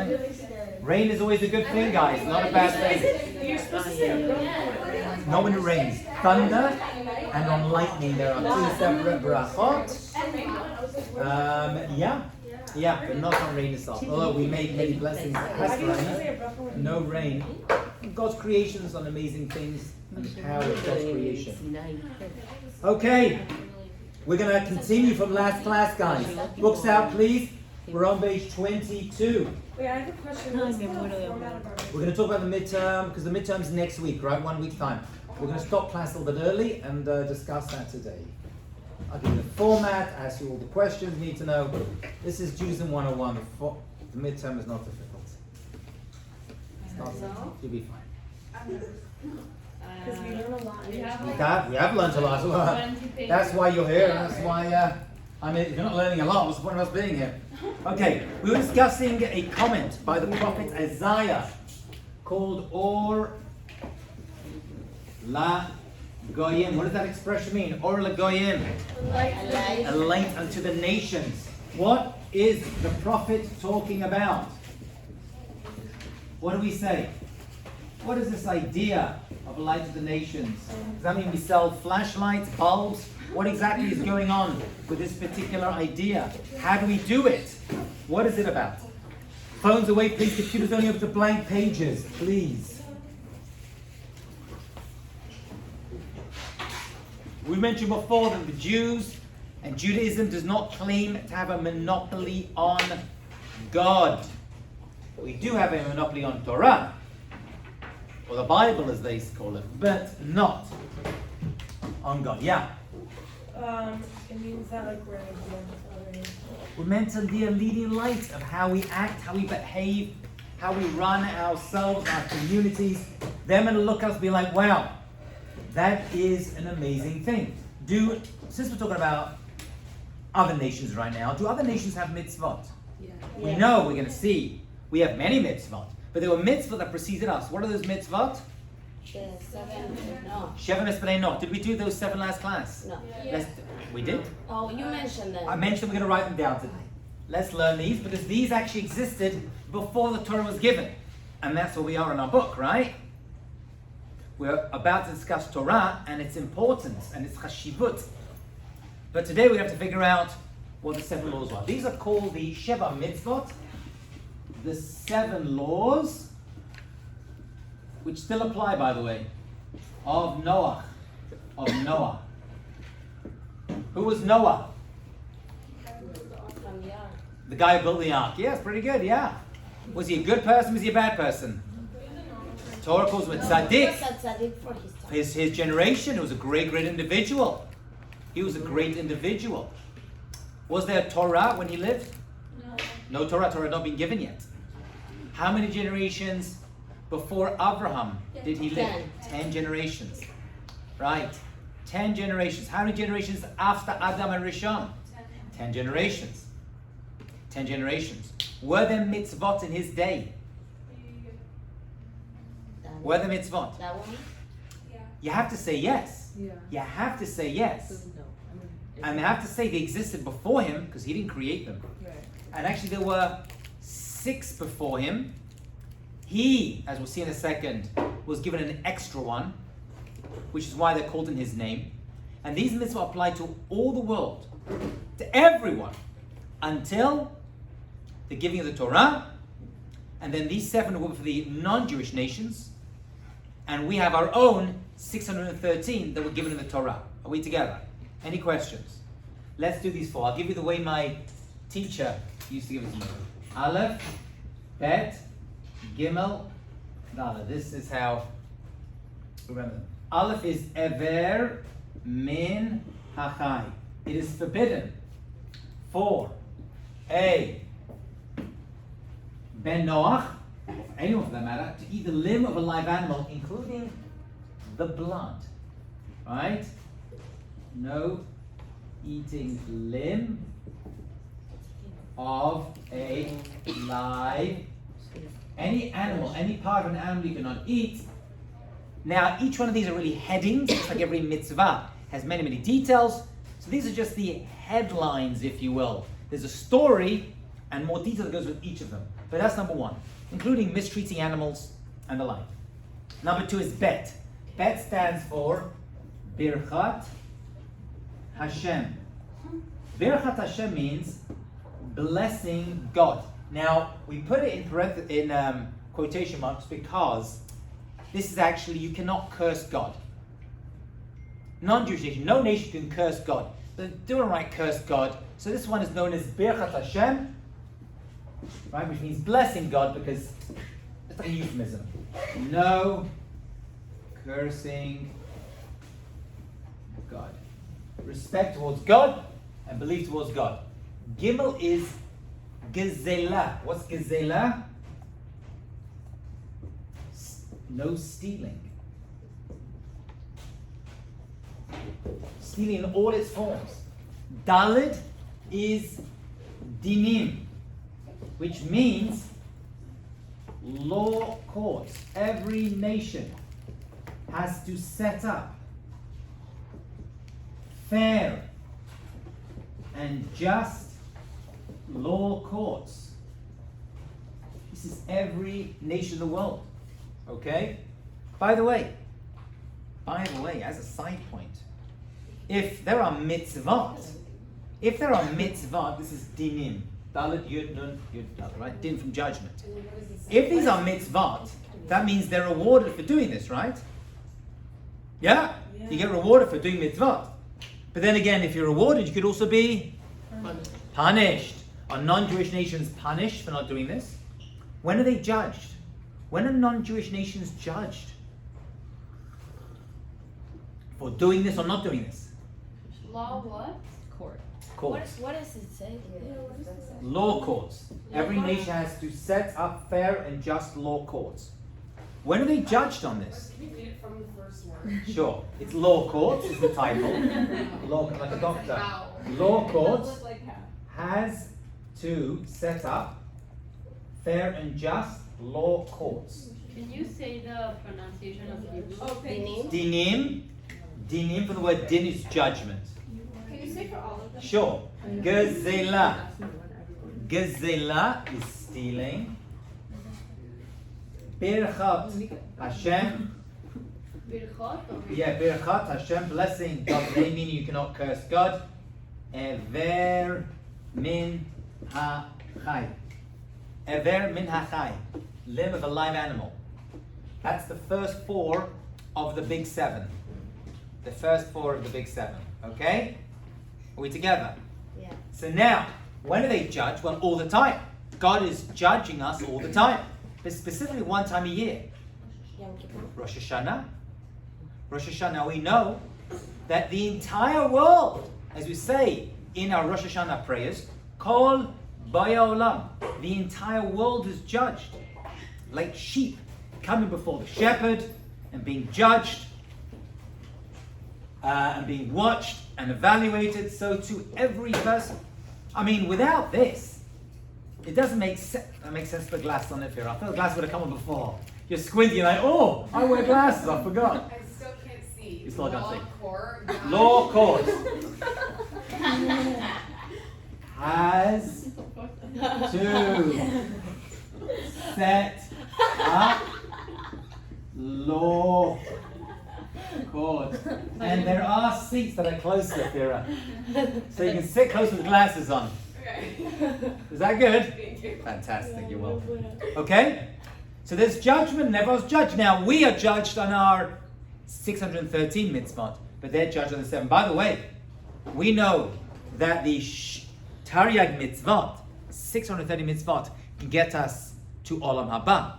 right? Rain is always a good thing, guys. Not a bad thing. You're supposed to say Not when it rains. Thunder and on lightning, there are two separate brachot. Yeah, but not on rain itself. Although we make many blessings that has rain, no rain. God's creation is on amazing things and the power of God's creation. Okay, we're going to continue from last class, guys. Books out, please. We're on page 22. Wait, I have a question. What's the format of our book? We're going to talk about the midterm, because the midterm's next week, right? 1 week's time. We're going to stop class a little bit early and discuss that today. I'll give you the format, ask you all the questions you need to know. This is Judaism 101. The midterm is not difficult. It's not difficult. You'll be fine. Because we learn a lot. We have learned a lot. That's why you're here. That's why, if you're not learning a lot, what's the point of us being here? Okay, we were discussing a comment by the prophet Isaiah called Or La Goyim. What does that expression mean? Or La Goyim. A light unto the nations. What is the prophet talking about? What do we say? What is this idea of a light to the nations? Does that mean we sell flashlights, bulbs? What exactly is going on with this particular idea? How do we do it? What is it about? Phones away, please. Computers only up to blank pages, please. We mentioned before that the Jews and Judaism does not claim to have a monopoly on God. We do have a monopoly on Torah, or the Bible as they call it, but not on God. Yeah? It means that like we're We're meant to be a leading light of how we act, how we behave, how we run ourselves, our communities. They're going to look at us and be like, wow, that is an amazing thing. Since we're talking about other nations right now, do other nations have mitzvot? Yeah. We know, we're going to see, we have many mitzvot, but there were mitzvot that preceded us. What are those mitzvot? Sheva Mitzvot no. Did we do those 7 last class? No. We did? Oh, you mentioned them. I mentioned we're going to write them down today. Let's learn these, because these actually existed before the Torah was given. And that's where we are in our book, right? We're about to discuss Torah and its importance and its chashivut. But today we have to figure out what the 7 laws are. These are called the Sheva Mitzvot, the 7 laws, which still apply, by the way, of Noah. Who was Noah? The guy who built the ark. Yes, pretty good, yeah. Was he a good person? Was he a bad person? Torah calls him a tzaddik. For his generation, he was a great individual. He was a great individual. Was there Torah when he lived? No Torah. Torah had not been given yet. How many generations before Abraham did he live? 10 generations. Right. 10 generations. How many generations after Adam and Rishon? 10 generations. 10 generations. Were there mitzvot in his day? Were there mitzvot? You have to say yes. You have to say yes. And I have to say they existed before him, because he didn't create them. And actually there were 6 before him. He, as we'll see in a second, was given an extra one, which is why they're called in his name. And these mitzvahs apply to all the world, to everyone, until the giving of the Torah. And then these 7 were for the non-Jewish nations. And we have our own 613 that were given in the Torah. Are we together? Any questions? Let's do these 4. I'll give you the way my teacher used to give it to me. Aleph, Bet, Gimel, Dalet. This is how, remember. Aleph is Ever Min Hachai. It is forbidden for a Ben Noach, anyone for that matter, to eat the limb of a live animal, including the blood. Right? No eating limb of a live, any animal, any part of an animal you cannot eat. Now, each one of these are really headings, just like every mitzvah has many, many details. So these are just the headlines, if you will. There's a story and more detail that goes with each of them. But that's number one, including mistreating animals and the like. Number two is bet. Bet stands for Birchat Hashem. Birchat Hashem means blessing God. Now, we put it in quotation marks because this is actually, you cannot curse God. Non-Jewish nation, no nation can curse God. The Doorite cursed God. So this one is known as Birchat Hashem, right, which means blessing God, because it's like a euphemism. No cursing God. Respect towards God and belief towards God. Gimel is Gezela. What's Gezela? No stealing. Stealing in all its forms. Dalid is dinim, which means law courts. Every nation has to set up fair and just law courts. This is every nation in the world. Okay? By the way, as a side point, if there are mitzvot, this is dinim. Dalet, yud, nun, yud, dalet, right? Din from judgment. If these are mitzvot, that means they're rewarded for doing this, right? Yeah? You get rewarded for doing mitzvot. But then again, if you're rewarded, you could also be punished. Are non-Jewish nations punished for not doing this? When are they judged? When are non-Jewish nations judged for doing this or not doing this? Law what? Courts. What does it say here? Law courts. Every nation has to set up fair and just law courts. When are they judged on this? Can you read it from the first word? Sure. It's law courts is the title. Law, like a doctor. Law courts has to set up fair and just law courts. Can you say the pronunciation of Hebrew? Oh, thank you. Dinim. Dinim from the word din is judgment. Can you say for all of them? Sure. Gezela. Gezela is stealing. Birchat Hashem. Birchot? Yeah, Birchat Hashem, blessing God, meaning you cannot curse God. Ever min ha-chai. Ever min ha-chai. Limb of a live animal. That's the first four of the big seven. The first four of the big seven. Okay? Are we together? Yeah. So now, when do they judge? Well, all the time. God is judging us all the time. But specifically one time a year. Rosh Hashanah. Rosh Hashanah, we know that the entire world, as we say in our Rosh Hashanah prayers, Kol Baya Olam, the entire world is judged. Like sheep coming before the shepherd and being judged and being watched and evaluated, so to every person. I mean, without this, it doesn't make sense. That makes sense to put glasses on it here. I thought the glasses would have come on before. You're squinting, you're like, oh, I wear glasses, I forgot. I still can't see. You still can't see. Court. Law court has to set up law court. And there are seats that are close to Fira. So you can sit close with glasses on. Okay. Is that good? Thank you. Fantastic, you're welcome. Okay? So there's judgment and everyone's judged. Now we are judged on our 613 mitzvot, but they're judged on the 7. By the way, we know that the Taryag mitzvot, 630 mitzvot, can get us to Olam Haba.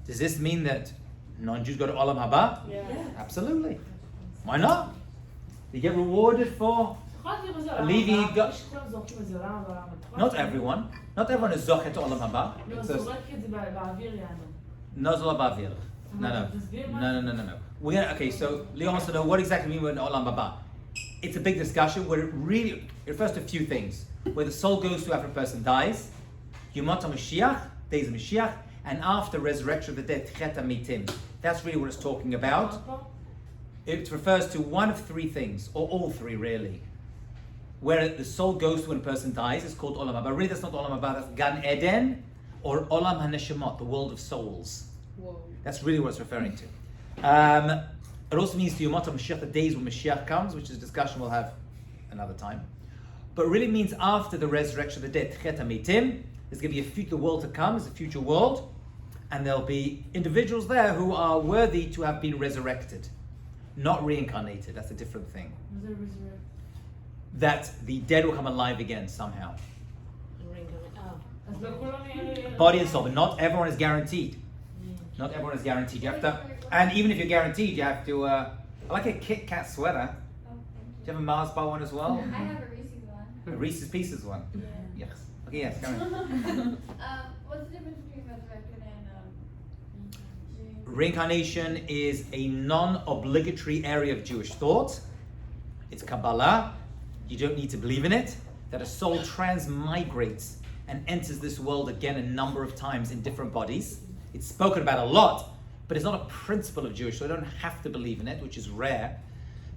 Does this mean that non-Jews go to Olam Haba? Yeah. Absolutely. Why not? They get rewarded for alleviating God. Not everyone. Not everyone is zochet to Olam Haba. No, Zola Bavir. No. We're gonna, okay, so Leon wants to know what exactly we mean by Olam Haba. It's a big discussion where it refers to a few things. Where the soul goes to after a person dies, Yomot HaMashiach, days of Mashiach, and after resurrection of the dead, Tchet HaMitim. That's really what it's talking about. It refers to one of three things, or all three really. Where the soul goes to when a person dies, it's called Olam Haba. Really, that's not Olam Haba, that's Gan Eden, or Olam HaNeshama, the world of souls. Whoa. That's really what it's referring to. It also means to Yomot HaMashiach, the days when Mashiach comes, which is a discussion we'll have another time. But it really means after the resurrection of the dead, Tchet HaMeitim, there's going to be a future world to come, there's a future world, and there'll be individuals there who are worthy to have been resurrected, not reincarnated. That's a different thing. That the dead will come alive again somehow. Body and soul, but not everyone is guaranteed. Not everyone is guaranteed. You have to, and even if you're guaranteed, you have to. I like a Kit Kat sweater. Oh, Do you have a Mars bar one as well? I have a Reese's one. A Reese's Pieces one. Yeah. Yes. Okay. Yes. Go on. What's the difference between resurrection and Reincarnation is a non-obligatory area of Jewish thought. It's Kabbalah. You don't need to believe in it. That a soul transmigrates and enters this world again a number of times in different bodies. It's spoken about a lot, but it's not a principle of Jewish, so you don't have to believe in it, which is rare,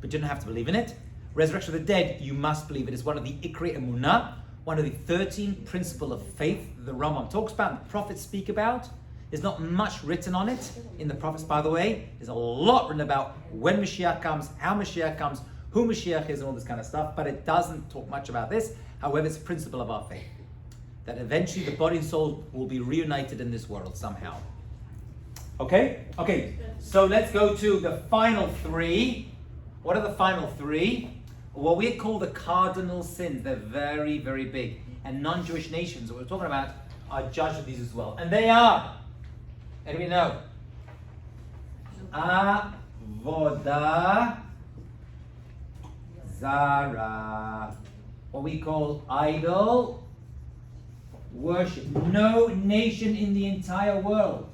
but you don't have to believe in it. Resurrection of the dead, you must believe it. It's one of the Ikrei Emunah, one of the 13 principles of faith the Rambam talks about and the prophets speak about. There's not much written on it in the prophets, by the way. There's a lot written about when Mashiach comes, how Mashiach comes, who Mashiach is, and all this kind of stuff, but it doesn't talk much about this. However, it's a principle of our faith, that eventually the body and soul will be reunited in this world somehow. Okay? Okay, so let's go to the final three. What are the final three? What we call the Cardinal Sins. They're very, very big. And non-Jewish nations that we're talking about are judged with these as well. And they are, anybody know? Avodah Zara. What we call idol worship. No nation in the entire world,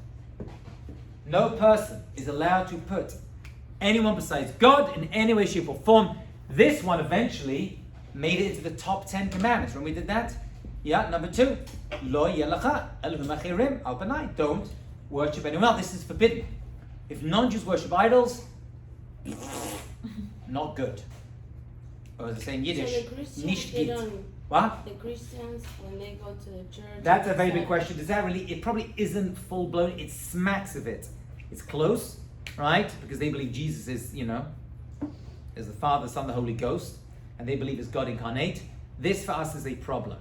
no person is allowed to put anyone besides God in any way, shape, or form. This one eventually made it into the top 10 commandments. When we did that? Yeah, number 2. Lo yelacha Elohim achirim al panai. Don't worship anyone else. This is forbidden. If non-Jews worship idols, not good. Or as they say in Yiddish, nicht geht. What? The Christians, when they go to the church... That's a very big question. Does that really... It probably isn't full-blown. It smacks of it. It's close, right? Because they believe Jesus is, is the Father, Son, the Holy Ghost. And they believe is God incarnate. This, for us, is a problem.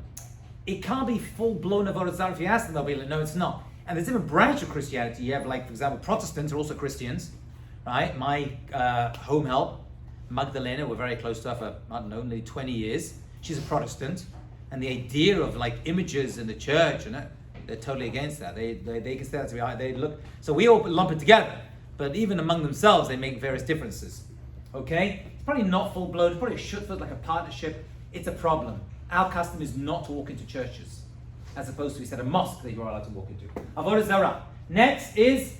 It can't be full-blown Avodah Zarah. If you ask them, they'll be like, no, it's not. And there's a different branch of Christianity. You have, like, for example, Protestants are also Christians, right? My home help, Magdalena, we're very close to her for, I don't know, nearly 20 years. She's a Protestant, and the idea of like images in the church, and they're totally against that. They consider that to be, they look, so we all lump it together, but even among themselves they make various differences. Okay? It's probably not full-blown, it's probably a shutfut, like a partnership. It's a problem. Our custom is not to walk into churches, as opposed to, we said, a mosque that you're allowed to walk into. Avodah Zarah. Next is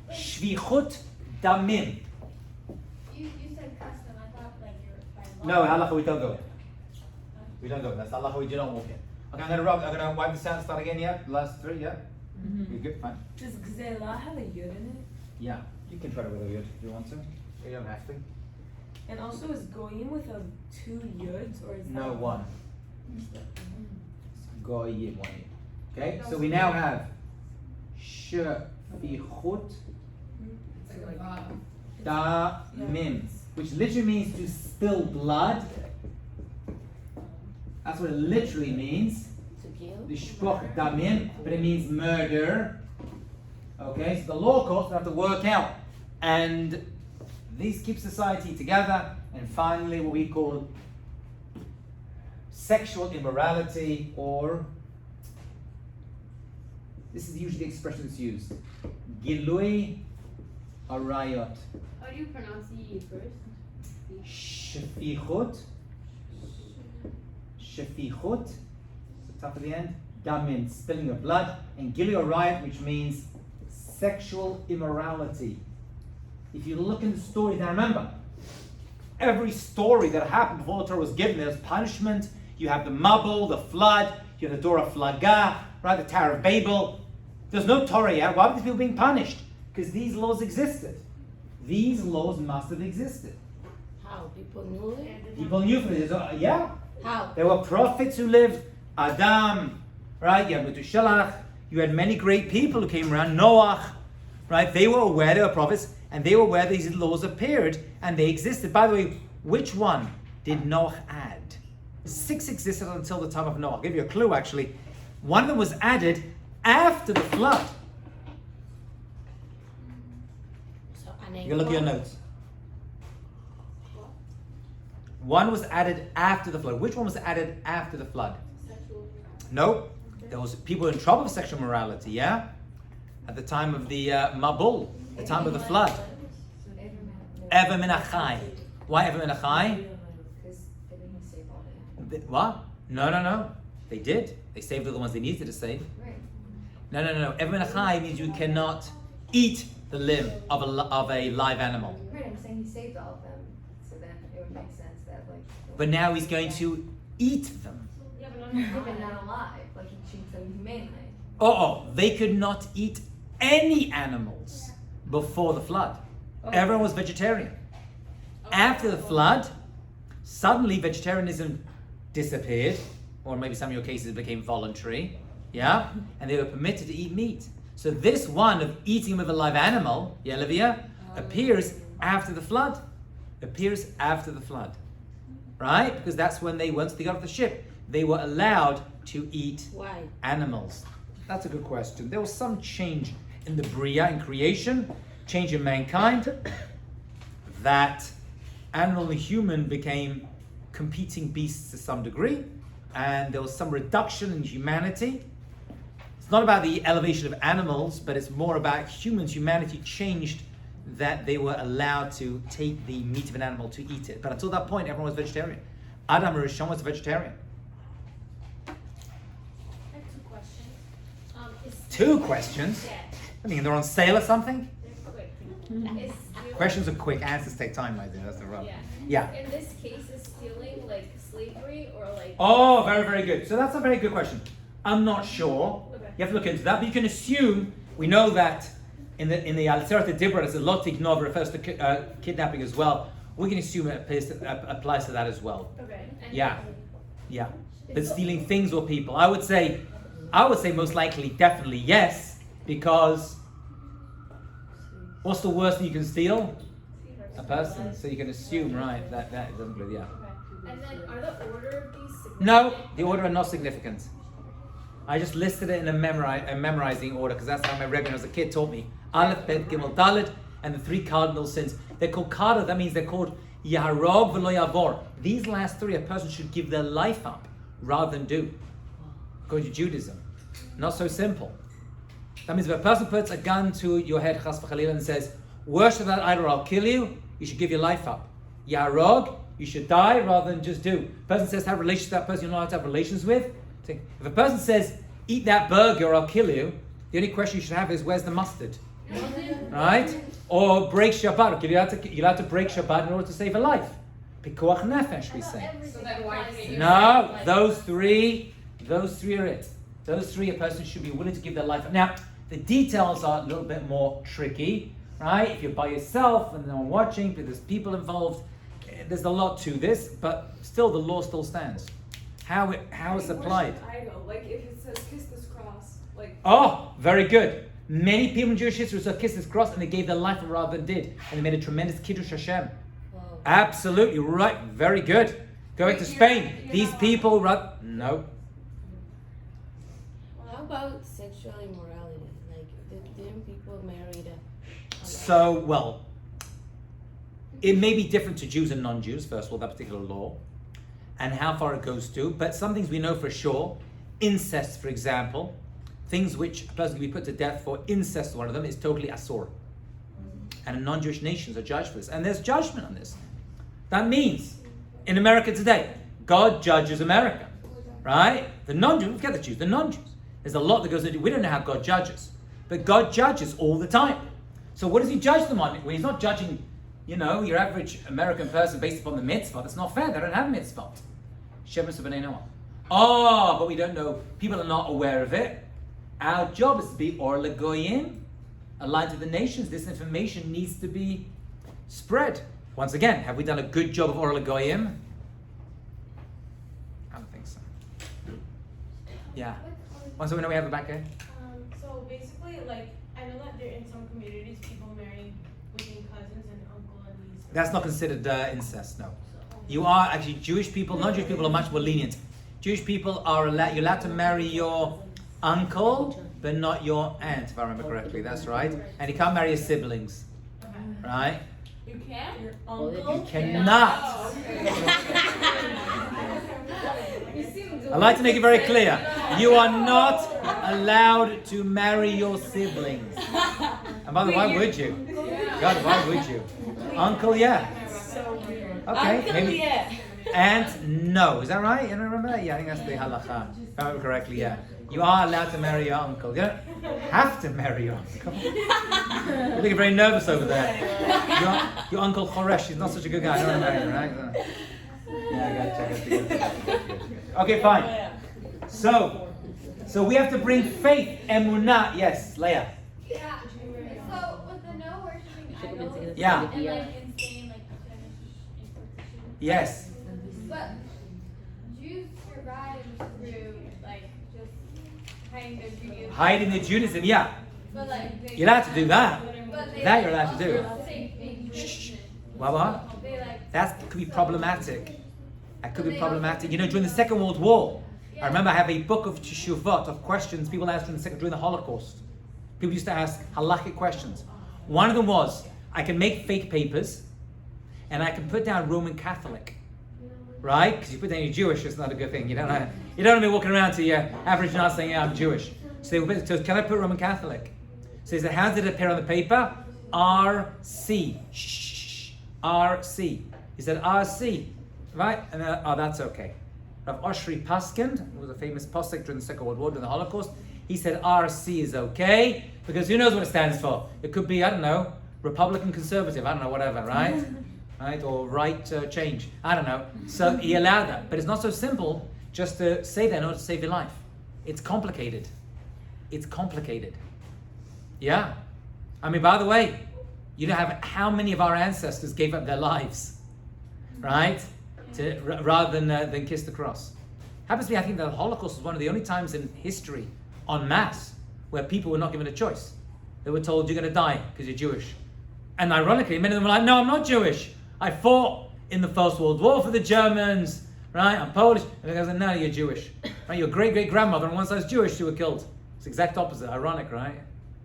Shvichut Damim. You said custom, I thought like you're by No, law. halacha we don't go. We don't go. That's halacha we do not walk in. Okay, I'm gonna wipe this out. Start again. Yeah, last 3. Yeah, you're good. Fine. Does Gzela have a yud in it? Yeah, you can try it with a yud if you want to. You don't have to. And also, is goyim with a 2 yuds or is No, that 1. Goyim 1 yud. Okay, so we now have shvichut damim, which literally means to spill blood. That's what it literally means. The shpoch damim, but it means murder. Okay, so the law courts have to work out, and these keep society together. And finally, what we call sexual immorality, or this is usually the expression that's used, gilui arayot. How do you pronounce the first? Shfichut. Shfichut, the top of the end, damin, spilling of blood, and gilui arayot, which means sexual immorality. If you look in the story, now remember, every story that happened before the Torah was given, there's punishment. You have the Mabul, the flood, you have the Dor Flaga, right, the Tower of Babel. There's no Torah yet. Why were these people being punished? Because these laws existed. These laws must have existed. How? People knew it? People knew for this. Yeah. How? There were prophets who lived. Adam, right? You had Methuselah, you had many great people who came around, Noah, right? They were aware, they were prophets, and they were aware these laws appeared, and they existed. By the way, which one did Noah add? 6 existed until the time of Noah. I'll give you a clue, actually. One of them was added after the flood. So, You can look at your notes. One was added after the flood. Which one was added after the flood? No. There was people in trouble with sexual morality, yeah? At the time of the Mabul, the time of the flood. Ever min achai. Why ever min achai? What? No. They did. They saved all the ones they needed to save. No. Ever min achai means you cannot eat the limb of a live animal. Right, I'm saying he saved all of them, so then it would make sense that But now he's going to eat them. Yeah, but even not alive, like he treats them humanely. They could not eat any animals before the flood. Everyone was vegetarian. After the flood, suddenly vegetarianism disappeared, or maybe some of your cases became voluntary, yeah? And they were permitted to eat meat. So this one of eating with a live animal, yeah, Olivia, appears after the flood. Appears after the flood. Right? Because that's when once they got off the ship, they were allowed to eat animals. That's a good question. There was some change in the Bria, in creation, change in mankind, that animal and human became competing beasts to some degree, and there was some reduction in humanity. It's not about the elevation of animals, but it's more about humans. Humanity changed that they were allowed to take the meat of an animal to eat it. But until that point, everyone was vegetarian. Adam Rishon was a vegetarian. I have 2 questions. 2 questions? Yeah. I mean, they're on sale or something? They're quick. Is stealing, Questions are quick, answers take time, my dear. That's the rub. Yeah. In this case, is stealing like slavery or like? Oh, very, very good. So that's a very good question. I'm not sure. Okay. You have to look into that, but you can assume, we know that in the Al-Sirat Dibra, it's a lot ignov refers to kidnapping as well. We can assume it applies to that as well. Okay. And Yeah. But stealing things or people, I would say most likely, definitely yes, because what's the worst thing you can steal? A person. So you can assume, right, that doesn't include, yeah. Okay. And then are the order of these significant? No, the order are not significant. I just listed it in a memorizing order because that's how my Rebbe, when I was a kid, taught me. Aleph, Bet, Gimel, Dalet, and the 3 cardinal sins. They're called Kada, that means they're called Yaharog V'lo Yavor. These last 3, a person should give their life up rather than do. According to Judaism. Not so simple. That means if a person puts a gun to your head, Chas v'Chalila, and says, worship that idol or I'll kill you, you should give your life up. Yaharog, you should die rather than just do. A person says, have relations with that person you're not allowed to have relations with. If a person says, eat that burger or I'll kill you, the only question you should have is, where's the mustard? Right? Or break Shabbat. You're allowed to break Shabbat in order to save a life. Pikuach nefesh, we say. So then why can't you? No, those three are it. Those 3 a person should be willing to give their life up. Now, the details are a little bit more tricky, right? If you're by yourself and no one watching, but there's people involved, there's a lot to this, but still the law still stands. How it's applied. Idol, like if it says kiss this cross, like. Oh, very good. Many people in Jewish history saw kiss this cross and they gave their life rather than did. And they made a tremendous Kiddush Hashem. Absolutely right. Very good. Going to Spain. These people, no. How about sexual immorality? Like, didn't people marry a So, well, it may be different to Jews and non-Jews, first of all, that particular law, and how far it goes to, but some things we know for sure. Incest, for example, things which a person can be put to death for, incest, one of them, is totally asur. And non-Jewish nations are judged for this. And there's judgment on this. That means, in America today, God judges America, right? The non-Jews, forget the Jews, the non-Jews. There's a lot that goes into it. We don't know how God judges. But God judges all the time. So what does he judge them on? Well, he's not judging, your average American person based upon the Mitzvot. That's not fair. They don't have Mitzvot. Shemus B'nai Noah. Oh, but we don't know. People are not aware of it. Our job is to be Or L'Goyim, aligned to the nations. This information needs to be spread. Once again, have we done a good job of Or L'Goyim? I don't think so. Yeah. What Once we know we have it back here. So basically, like, I know that there in some communities people marry within cousins and uncle and niece. That's not considered incest, no. You are actually Jewish people, non-Jewish people are much more lenient. Jewish people are allowed, you're allowed to marry your uncle, but not your aunt, if I remember correctly. That's right. And you can't marry your siblings, right? You can? Your You cannot. I like to make it very clear. You are not allowed to marry your siblings. And by the way, why would you? God, why would you? Uncle, yeah. Okay, maybe. Aunt, no. Is that right? You remember that? Yeah, I think that's the halakha. If I remember correctly, yeah. You are allowed to marry your uncle. You don't have to marry your uncle. You're looking very nervous over there. Your uncle Choresh is not such a good guy. I don't want to marry him, right? Yeah, I gotcha. Okay, fine. So we have to bring faith, emunah. Yes, Leah. Yeah. So with the no worshiping idols, Yeah. and like insane like superstition. Yes. But Jews survived through like just hiding their Judaism. Hiding the Judaism, yeah. But like they, You're allowed to do that. But they, That you're allowed to do. also say fake Jewishness. What? They like That could be problematic. That could be problematic. You know, during the Second World War, I remember I have a book of teshuvot, of questions people asked during the Holocaust. People used to ask halakhic questions. One of them was, I can make fake papers, and I can put down Roman Catholic. Right? Because you put down you're Jewish, it's not a good thing. You don't want to be walking around to your average Nas saying, yeah, I'm Jewish. So they would so can I put Roman Catholic? So he said, how did it appear on the paper? RC. Shh. RC. He said, RC. Right? And that's okay. Rav Oshri Paskind, who was a famous posek during the Second World War, during the Holocaust, he said RC is okay, because who knows what it stands for? It could be, I don't know, Republican Conservative, I don't know, whatever, right? Right? Or right change, I don't know. So he allowed that. But it's not so simple just to say that in order to save your life. It's complicated. It's complicated. Yeah. I mean, by the way, you know how many of our ancestors gave up their lives, right? Rather than kiss the cross. Happens to be, I think the Holocaust was one of the only times in history, en masse, where people were not given a choice. They were told, you're going to die because you're Jewish. And ironically, many of them were like, no, I'm not Jewish. I fought in the First World War for the Germans, right? I'm Polish. And they go, no, you're Jewish. Right? Your great-great-grandmother on one side is Jewish, she was killed. It's the exact opposite. Ironic, right?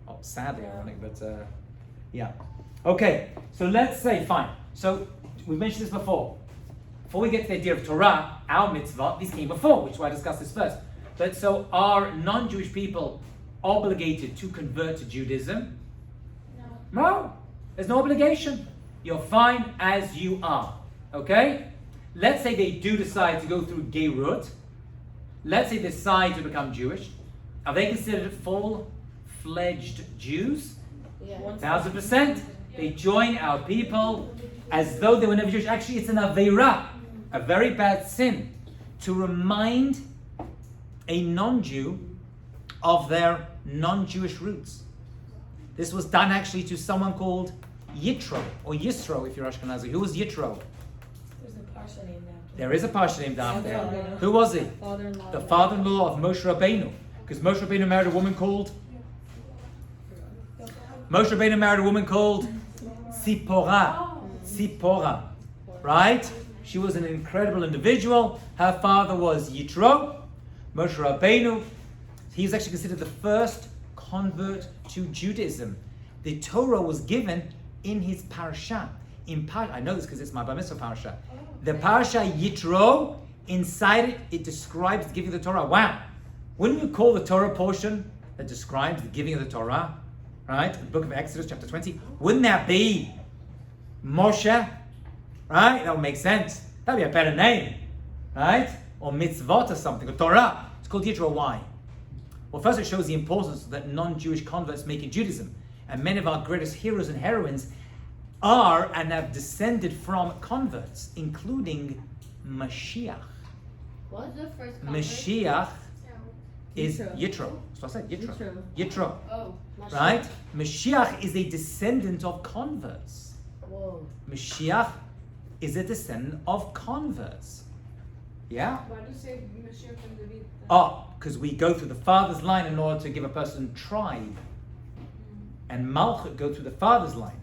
Oh, sadly ironic, but yeah. Okay, so let's say, fine. So we mentioned this before. Before we get to the idea of Torah, our mitzvot, these came before, which is why I discussed this first. But so are non-Jewish people obligated to convert to Judaism? No, there's no obligation. You're fine as you are. Okay? Let's say they do decide to go through Geirut. Let's say they decide to become Jewish. Are they considered full-fledged Jews? Yeah. 1,000%. They join our people as though they were never Jewish. Actually, it's an aveira, a very bad sin, to remind a non-Jew of their non-Jewish roots. This was done actually to someone called Yitro, or Yisro if you're Ashkenazi. Who was Yitro? There's a parsha named after. There is a parsha named after him. Who was he? Father-in-law. The father-in-law of Moshe Rabbeinu. Because Moshe Rabbeinu married a woman called Sipporah. Right? She was an incredible individual. Her father was Yitro. Moshe Rabbeinu. He's actually considered the first convert to Judaism. The Torah was given in his parasha. I know this because it's my Bar Mitzvah parasha. The parasha Yitro, inside it describes the giving of the Torah. Wow. Wouldn't you call the Torah portion that describes the giving of the Torah, right? The book of Exodus, chapter 20. Wouldn't that be Moshe? Right? That would make sense. That would be a better name, right? Or Mitzvot or something, or Torah. It's called Yitro. Why? Well, first it shows the importance that non-Jewish converts make in Judaism. And many of our greatest heroes and heroines are and have descended from converts, including Mashiach. What? The first convert? Mashiach is Yitro. Yitro. That's what I said, Yitro. Yitro. Yitro. Oh. Right? Mashiach is a descendant of converts. Whoa. Mashiach is a descendant of converts. Yeah? Why do you say Mashiach and David? Oh, because we go through the father's line in order to give a person tribe. And Malchut go through the father's line.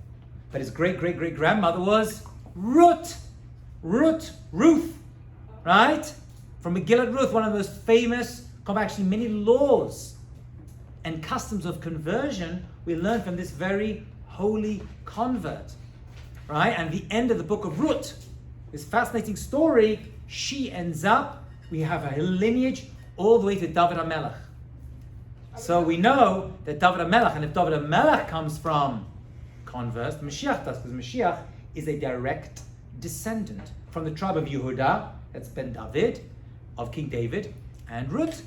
But his great-great-great-grandmother was Ruth. Ruth. Right? From Megillat Ruth, one of the most famous, actually many laws and customs of conversion we learn from this very holy convert. Right? And the end of the book of Ruth, this fascinating story, she ends up, we have her lineage all the way to David HaMelech. So we know that David HaMelech, and if David HaMelech comes from converts, Mashiach does, because Mashiach is a direct descendant from the tribe of Yehuda, that's Ben David, of King David, and Ruth.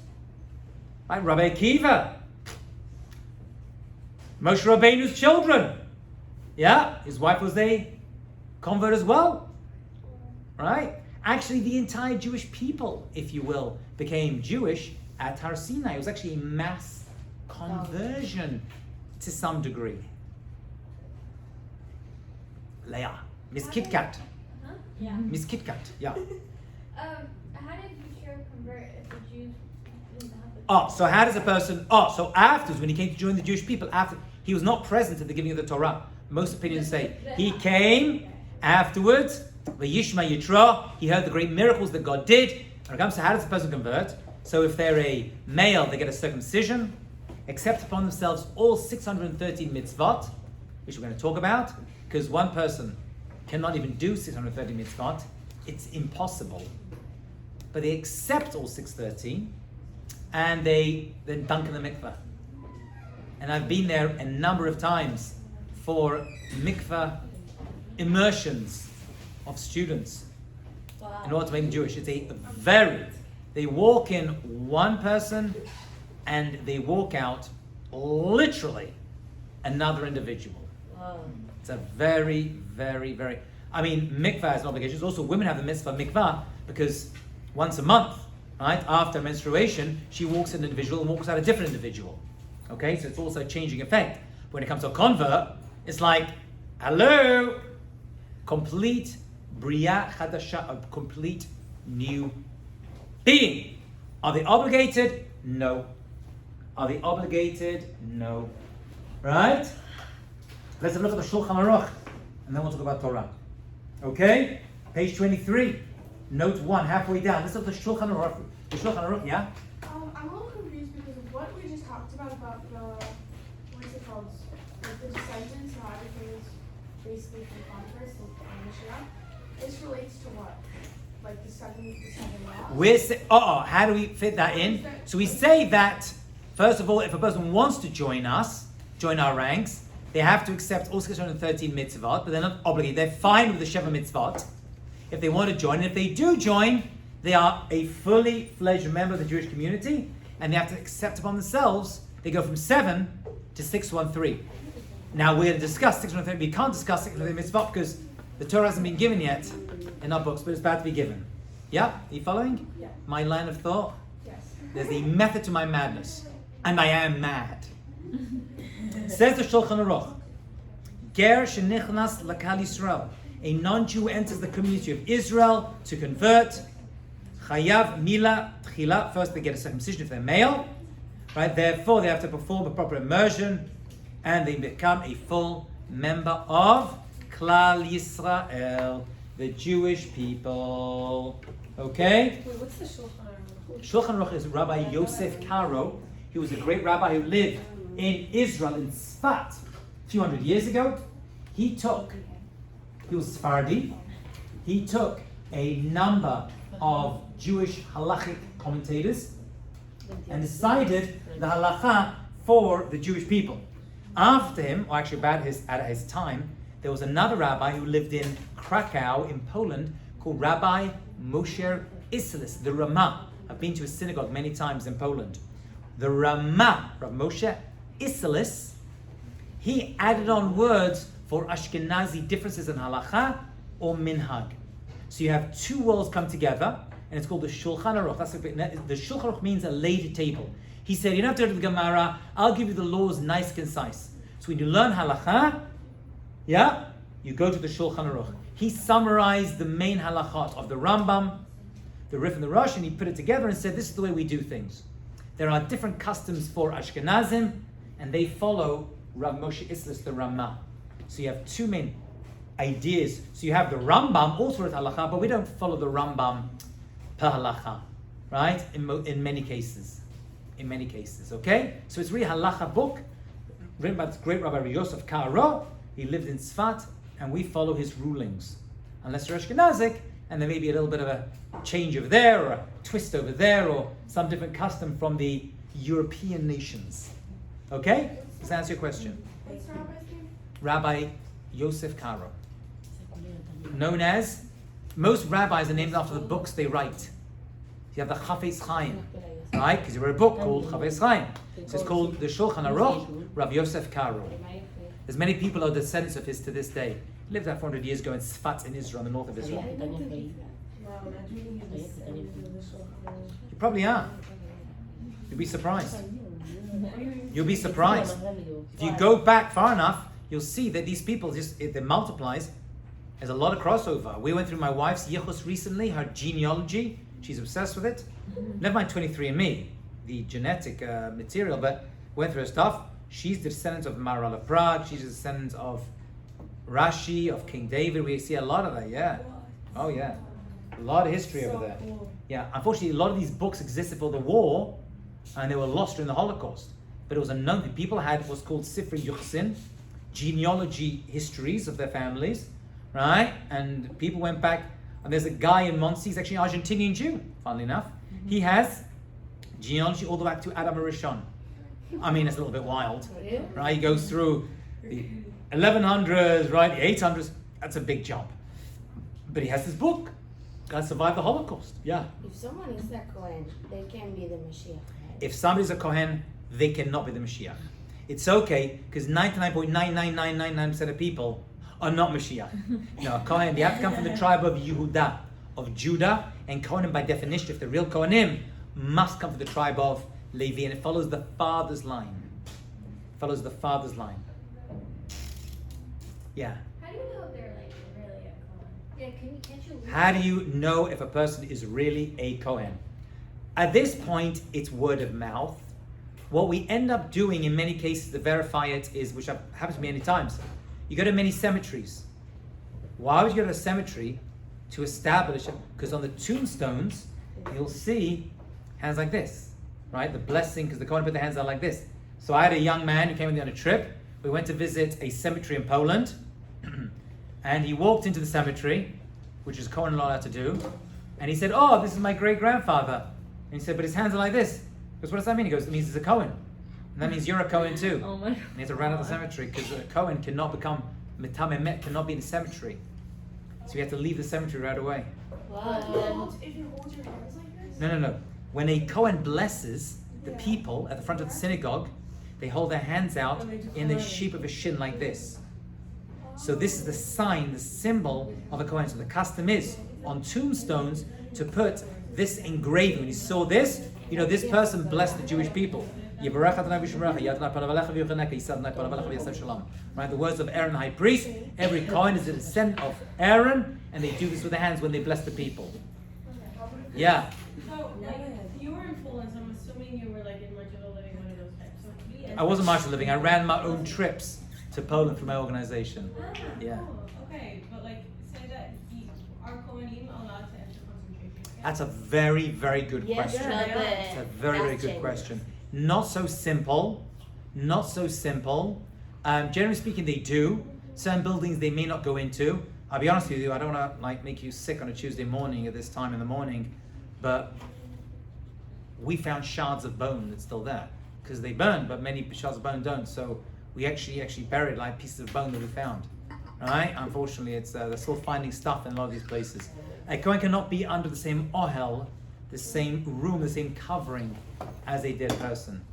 Right? Rabbi Akiva, Moshe Rabbeinu's children. Yeah, his wife was a convert as well. Right? Actually, the entire Jewish people, if you will, became Jewish at Har Sinai. It was actually a mass conversion to some degree. Leah, Miss Kit Kat. Huh? Yeah. Miss Kit Kat, yeah. How did Yeshua convert if the Jews didn't have the So how does a person, so afterwards, when he came to join the Jewish people, after he was not present at the giving of the Torah. Most opinions say he came afterwards, V'yishma Yitro, he heard the great miracles that God did. When it comes to how does a person convert? So if they're a male, they get a circumcision, accept upon themselves all 613 mitzvot, which we're going to talk about, because one person cannot even do 630 mitzvot. It's impossible. But they accept all 613, and they then dunk in the mikveh. And I've been there a number of times for mikveh immersions of students in order to make them Jewish. It's they walk in one person and they walk out literally another individual. Wow. It's a very, very, very, mikvah is an obligation. Also, women have the mitzvah mikvah because once a month, right, after menstruation, she walks in an individual and walks out a different individual. Okay, so it's also a changing effect. When it comes to a convert, it's like, hello, complete Bria Chadasha, a complete new being. Are they obligated? No. Are they obligated? No. Right? Let's have a look at the Shulchan Aruch, and then we'll talk about Torah. Okay? Page 23, note 1, halfway down. Let's look at the Shulchan Aruch. The Shulchan Aruch, yeah? I'm a little confused because of what we just talked about the, what's it called? Like the descendants, how everything is basically from converts, like Mashiach. This relates to what? Like the seven laws? How do we fit that in? So we say that, first of all, if a person wants to join us, join our ranks, they have to accept all 613 mitzvot, but they're not obligated. They're fine with the Sheva mitzvot if they want to join. And if they do join, they are a fully fledged member of the Jewish community, and they have to accept upon themselves. They go from 7 to 613. Now we're going to discuss 613. We can't discuss 613 mitzvot because the Torah hasn't been given yet in our books, but it's about to be given. Yeah? Are you following? Yeah. My line of thought? Yes. There's a method to my madness. And I am mad. Says the Shulchan Aruch, Ger shenichnas lakal Yisrael, a non-Jew who enters the community of Israel to convert, chayav mila tchila, first they get a circumcision if they're male, right? Therefore they have to perform a proper immersion, and they become a full member of Klal Yisrael, the Jewish people. Okay? Wait, what's the Shulchan Aruch? Shulchan Aruch is Rabbi Yosef Karo. He was a great rabbi who lived in Israel, in Sfat, a few hundred years ago. He was Sephardi, he took a number of Jewish halachic commentators and decided the halacha for the Jewish people. After him, or actually at his time, there was another rabbi who lived in Krakow in Poland called Rabbi Moshe Isserles, the Ramah. I've been to his synagogue many times in Poland. The Ramah, Rabbi Moshe Isserles, he added on words for Ashkenazi differences in halacha or minhag. So you have two worlds come together, and it's called the Shulchan Aruch. The Shulchan Aruch means a laid table. He said, you don't have to go to the Gemara, I'll give you the laws nice, concise. So when you learn halacha, you go to the Shulchan Aruch. He summarized the main halachot of the Rambam, the Rif and the Rosh, and he put it together and said, this is the way we do things. There are different customs for Ashkenazim, and they follow Rav Moshe Islis, the Ramah. So you have two main ideas. So you have the Rambam, also at halacha, but we don't follow the Rambam per halacha, right? In many cases. Okay? So it's really a halacha book, written by the great Rabbi Yosef Karo. He lived in Tzfat, and we follow his rulings. Unless you're Ashkenazic, and there may be a little bit of a change over there, or a twist over there, or some different custom from the European nations. Okay? Does that answer your question? What's the rabbi's name? Rabbi Yosef Karo. Known as, most rabbis are named after the books they write. You have the Chafetz Chaim, right? Because he wrote a book called Chafetz Chaim. So it's called the Shulchan Aruch, Rabbi Yosef Karo. There's many people who are descendants of his to this day. He lived there 400 years ago in Tzfat in Israel, in the north of Israel. You probably are. You'll be surprised. You'll be surprised. If you go back far enough, you'll see that these people, it multiplies. There's a lot of crossover. We went through my wife's yichus recently, her genealogy. She's obsessed with it. Never mind 23andMe, the genetic material, but went through her stuff. She's the descendant of Maharal of Prague. She's the descendant of Rashi, of King David. We see a lot of that, yeah. Oh, yeah. A lot of history over there. Yeah, unfortunately, a lot of these books existed for the war, and they were lost during the Holocaust. But it was unknown. People had what's called Sifrei Yuchsin, genealogy histories of their families, right? And people went back, and there's a guy in Monsey, he's actually an Argentinian Jew, funnily enough. He has genealogy all the way back to Adam Rishon. I mean, it's a little bit wild, right? He goes through the 1100s, right, the 800s. That's a big jump. But he has this book, God Survived the Holocaust. Yeah. If someone is a Kohen, they can be the Mashiach. Right? If somebody's a Kohen, they cannot be the Mashiach. It's okay, because 99.99999% of people are not Mashiach. No, a Kohen, they have to come from the tribe of Yehuda, of Judah, and Kohanim by definition, if they're real Kohanim, must come from the tribe of Levi, and it follows the father's line. It follows the father's line. Yeah. How do you know if they're like really a Kohen? Yeah, can't you? How do you know if a person is really a Kohen? At this point, it's word of mouth. What we end up doing in many cases to verify it is, which happens to me many times, you go to many cemeteries. Why would you go to a cemetery to establish it? Because on the tombstones, you'll see hands like this, right? The blessing, because the Kohen put their hands out like this. So I had a young man who came with me on a trip. We went to visit a cemetery in Poland, and he walked into the cemetery, which is Kohen allowed to do, and he said, "Oh, this is my great-grandfather." And he said, "But his hands are like this." Because what does that mean? He goes, "It means he's a Kohen." And that means you're a Kohen too. Oh my. And he has to run out of the cemetery, because a Kohen cannot become Metamemet, cannot be in the cemetery. So you have to leave the cemetery right away. Wow. If you hold your hands like this? No. When a Kohen blesses the people at the front of the synagogue, they hold their hands out in the shape of a shin like this. So this is the sign, the symbol of a Kohen. So the custom is on tombstones to put this engraving. When you saw this, you know, this person blessed the Jewish people. Right, the words of Aaron the high priest. Every Kohen is a descendant of Aaron, and they do this with their hands when they bless the people. Yeah. So, like, you were in Poland, so I'm assuming you were like in Marshall living, one of those types. So I wasn't martial living. I ran my own trips to Poland through my organization. Yeah. Cool. Okay, but like, say that are Kohanim allowed to enter concentration camps? That's a very, very good question. It's a very, very good question. Not so simple. Not so simple. Generally speaking, they do. Certain buildings they may not go into. I'll be honest with you, I don't want to make you sick on a Tuesday morning at this time in the morning, but we found shards of bone that's still there because they burn, but many shards of bone don't. So we actually buried pieces of bone that we found. Right? Unfortunately, it's they're still finding stuff in a lot of these places. A Kohen cannot be under the same ohel, the same room, the same covering as a dead person.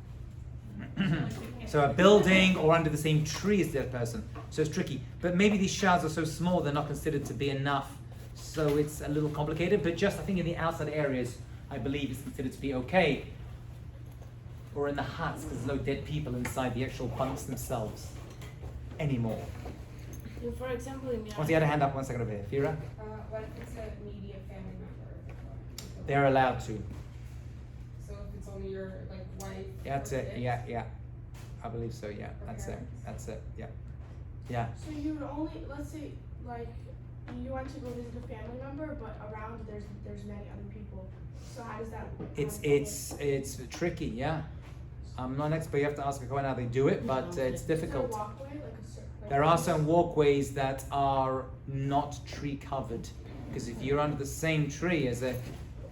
So a building or under the same tree as a dead person. So it's tricky. But maybe these shards are so small they're not considered to be enough. So it's a little complicated. But just I think in the outside areas, I believe it's considered to be okay. Or in the huts, because there's no dead people inside the actual bunks themselves anymore. For example, in Once you had a hand up, 1 second over here. Fira? What if it's a immediate family member? They're allowed to. So if it's only your like wife. Yeah, that's or it. kids? Yeah. I believe so. Yeah, that's it. That's it. Yeah. So you would only, let's say, like, you want to go visit a family member, but around there's many other people. So how does that? It's tricky. Yeah. I'm not an expert. You have to ask a Kohen how they do it, but it's Is there a difficult. walkway, like a certain? There are some walkways that are not tree covered, because if you're under the same tree and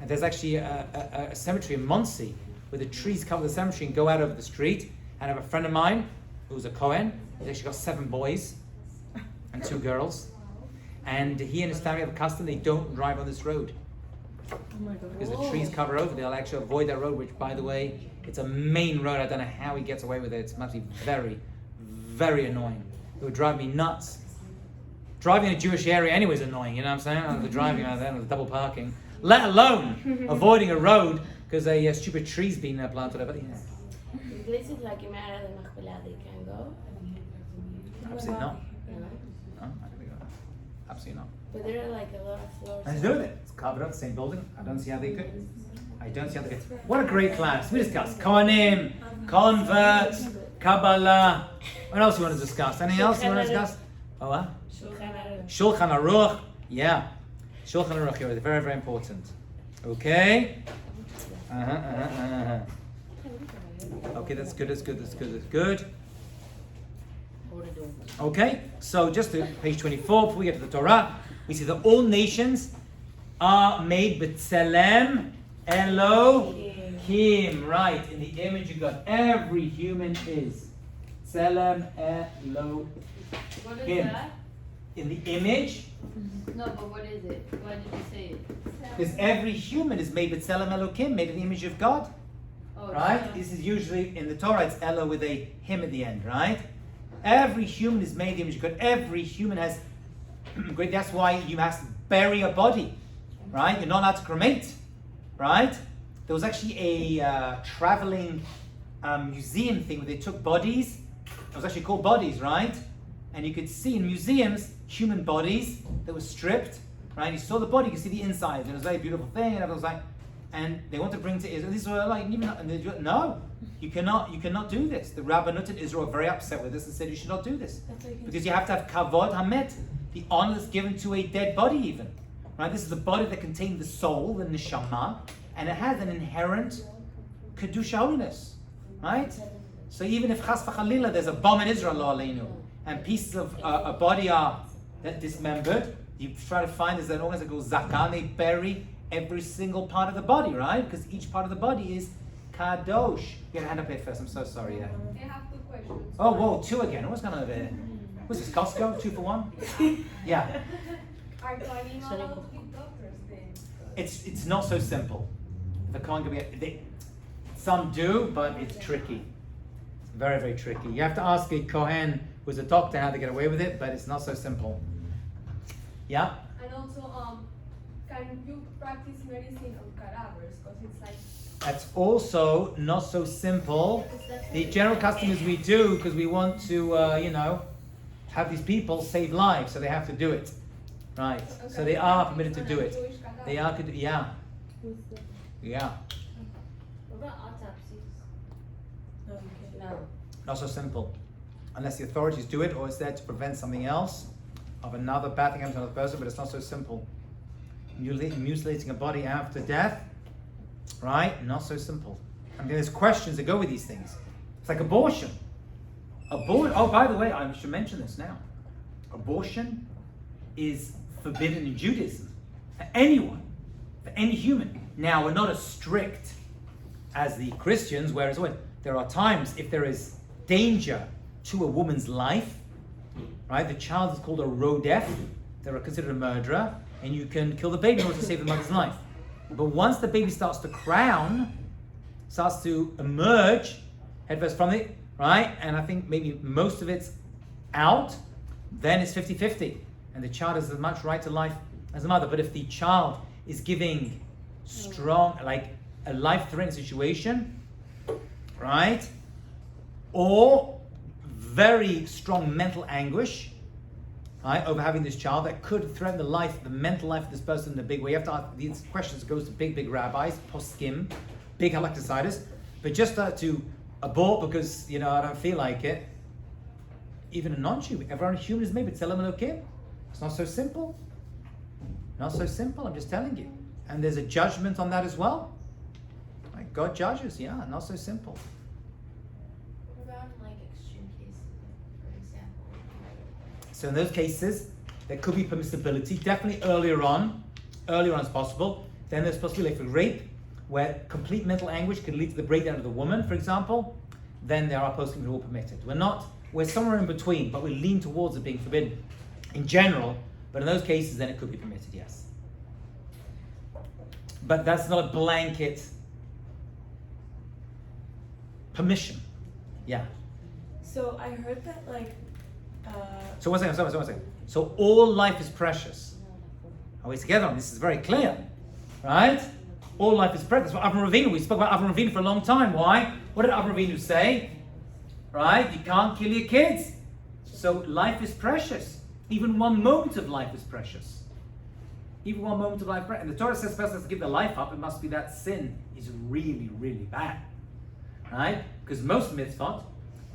there's actually a cemetery in Muncie where the trees cover the cemetery and go out over the street. And I have a friend of mine who's a Kohen. He's actually got 7 boys and 2 girls, and he and his family have a custom: they don't drive on this road because the trees cover over. They'll actually avoid that road, which, by the way, it's a main road. I don't know how he gets away with it. It's actually very, very annoying. It would drive me nuts. Driving in a Jewish area anyway is annoying, you know what I'm saying? The driving out there, the double parking, let alone avoiding a road because a stupid tree's been planted over. Yeah. Places like Immorality, they can go. Absolutely not. No. No, I don't think so. Absolutely not. But there are like a lot of floors. Nothing to do with it. It's covered up, same building. I don't see how they could. What a great class. We discussed Kohanim, converts, Kabbalah. What else you want to discuss? Anything else you want to discuss? Oh, what? Shulchan Aruch. Yeah. Shulchan Aruch here is very, very important. Okay? Okay, that's good. Okay, so just to page 24, before we get to the Torah, we see that all nations are made b'tselem Elohim, right? In the image of God, every human is tselem Elohim. What is that? In the image, No, but what is it? Why did you say it? because every human is made b'tselem Elohim, made in the image of God. Oh, Right? yeah. This is usually in the Torah, it's Elo with a him at the end, right? Every human is made in the image of God. Every human has great. That's why you must bury a body, right? You're not allowed to cremate, right? There was actually a traveling museum thing where they took bodies. It was actually called bodies, right? And you could see in museums human bodies that were stripped, right? You saw the body, you could see the inside. It was a very beautiful thing, and everyone was like, and they want to bring to Israel. These were like, no, you cannot do this. The Rabbanut in Israel were very upset with this and said you should not do this because you have to have kavod hamet, the honor that's given to a dead body, even. Right? This is the body that contains the soul, the neshama, and it has an inherent kedusha holiness, right? So even if chas v'chalila there's a bomb in Israel, lo aleinu, and pieces of a body are dismembered, you try to find there's an organization called zakan. They bury every single part of the body, right? Because each part of the body is kadosh. You got a hand up here first. I'm so sorry. Yeah. I have 2 questions. Oh, whoa, 2 again. What's going on over here? What's this, Costco? 2 for 1? Yeah. Are Kohanim allowed to give doctors then? It's not so simple. The Kohen can be. Some do, but it's tricky. It's very, very tricky. You have to ask a Kohen who's a doctor how they get away with it, but it's not so simple. Yeah. And also, can you practice medicine on cadavers? Because it's like. That's also not so simple. The general custom is we do because we want to, have these people save lives, so they have to do it, right? Okay. So they are permitted to do it. Jewish cadavers. They are, yeah. What about autopsies? No. Not so simple, unless the authorities do it or it's there to prevent something else of another bad thing happening to another person. But it's not so simple. Mutilating a body after death, right? Not so simple. I mean, there's questions that go with these things. It's like abortion. Oh, by the way, I should mention this now. Abortion is forbidden in Judaism for anyone, for any human. Now, we're not as strict as the Christians, whereas there are times if there is danger to a woman's life, right? The child is called a rodef. They're considered a murderer, and you can kill the baby in order to save the mother's life. But once the baby starts to crown, starts to emerge headfirst from it, right? And I think maybe most of it's out, then it's 50-50. And the child has as much right to life as the mother. But if the child is giving strong, like a life-threatening situation, right? Or very strong mental anguish, right, over having this child that could threaten the life, the mental life of this person in a big way. You have to ask these questions. It goes to big rabbis, poskim, big halakha deciders. But just to abort because, I don't feel like it, even a non-Jew, everyone human is made b'tzelem Elokim. It's not so simple. Not so simple, I'm just telling you. And there's a judgment on that as well. Like God judges, not so simple. What about extreme cases, for example? So in those cases, there could be permissibility, definitely earlier on as possible. Then there's possibly for rape, where complete mental anguish can lead to the breakdown of the woman, for example. Then there are poskim who are permitted. We're somewhere in between, but we lean towards it being forbidden in general. But in those cases, then it could be permitted, yes. But that's not a blanket permission. Yeah. So I heard that So one second. So all life is precious. Are we together on this? This is very clear, right? All life is precious. That's what Avraham Avinu, we spoke about Avraham Avinu for a long time. Why? What did Avraham Avinu say? Right? You can't kill your kids. So life is precious. Even one moment of life is precious. Even one moment of life. And the Torah says the person has to give their life up. It must be that sin is really, really bad. Right? Because most mitzvot,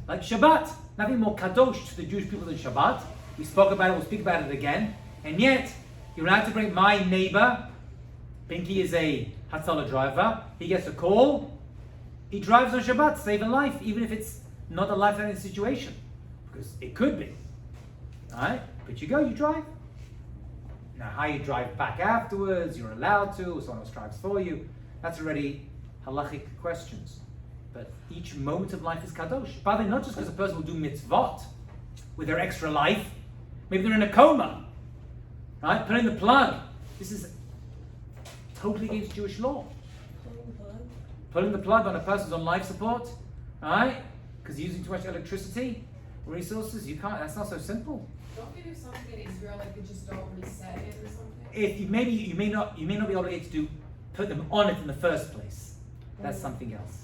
like Shabbat, nothing more kadosh to the Jewish people than Shabbat. We spoke about it, we'll speak about it again. And yet, you're allowed to bring my neighbor. Pinky is a Hatzalah driver. He gets a call. He drives on Shabbat, saving life, even if it's not a life-threatening situation. Because it could be. Alright? But you drive. Now, how you drive back afterwards, you're allowed to, or someone else drives for you. That's already halachic questions. But each moment of life is kadosh. By the way, not just because a person will do mitzvot with their extra life. Maybe they're in a coma. Right? Pulling the plug. This is totally against Jewish law. Pulling the plug on a person's on life support. Right? Because using too much electricity, resources, you can't. That's not so simple. Don't they do something in Israel like they just don't reset it or something? If you may not be obligated to put them on it in the first place. That's something else.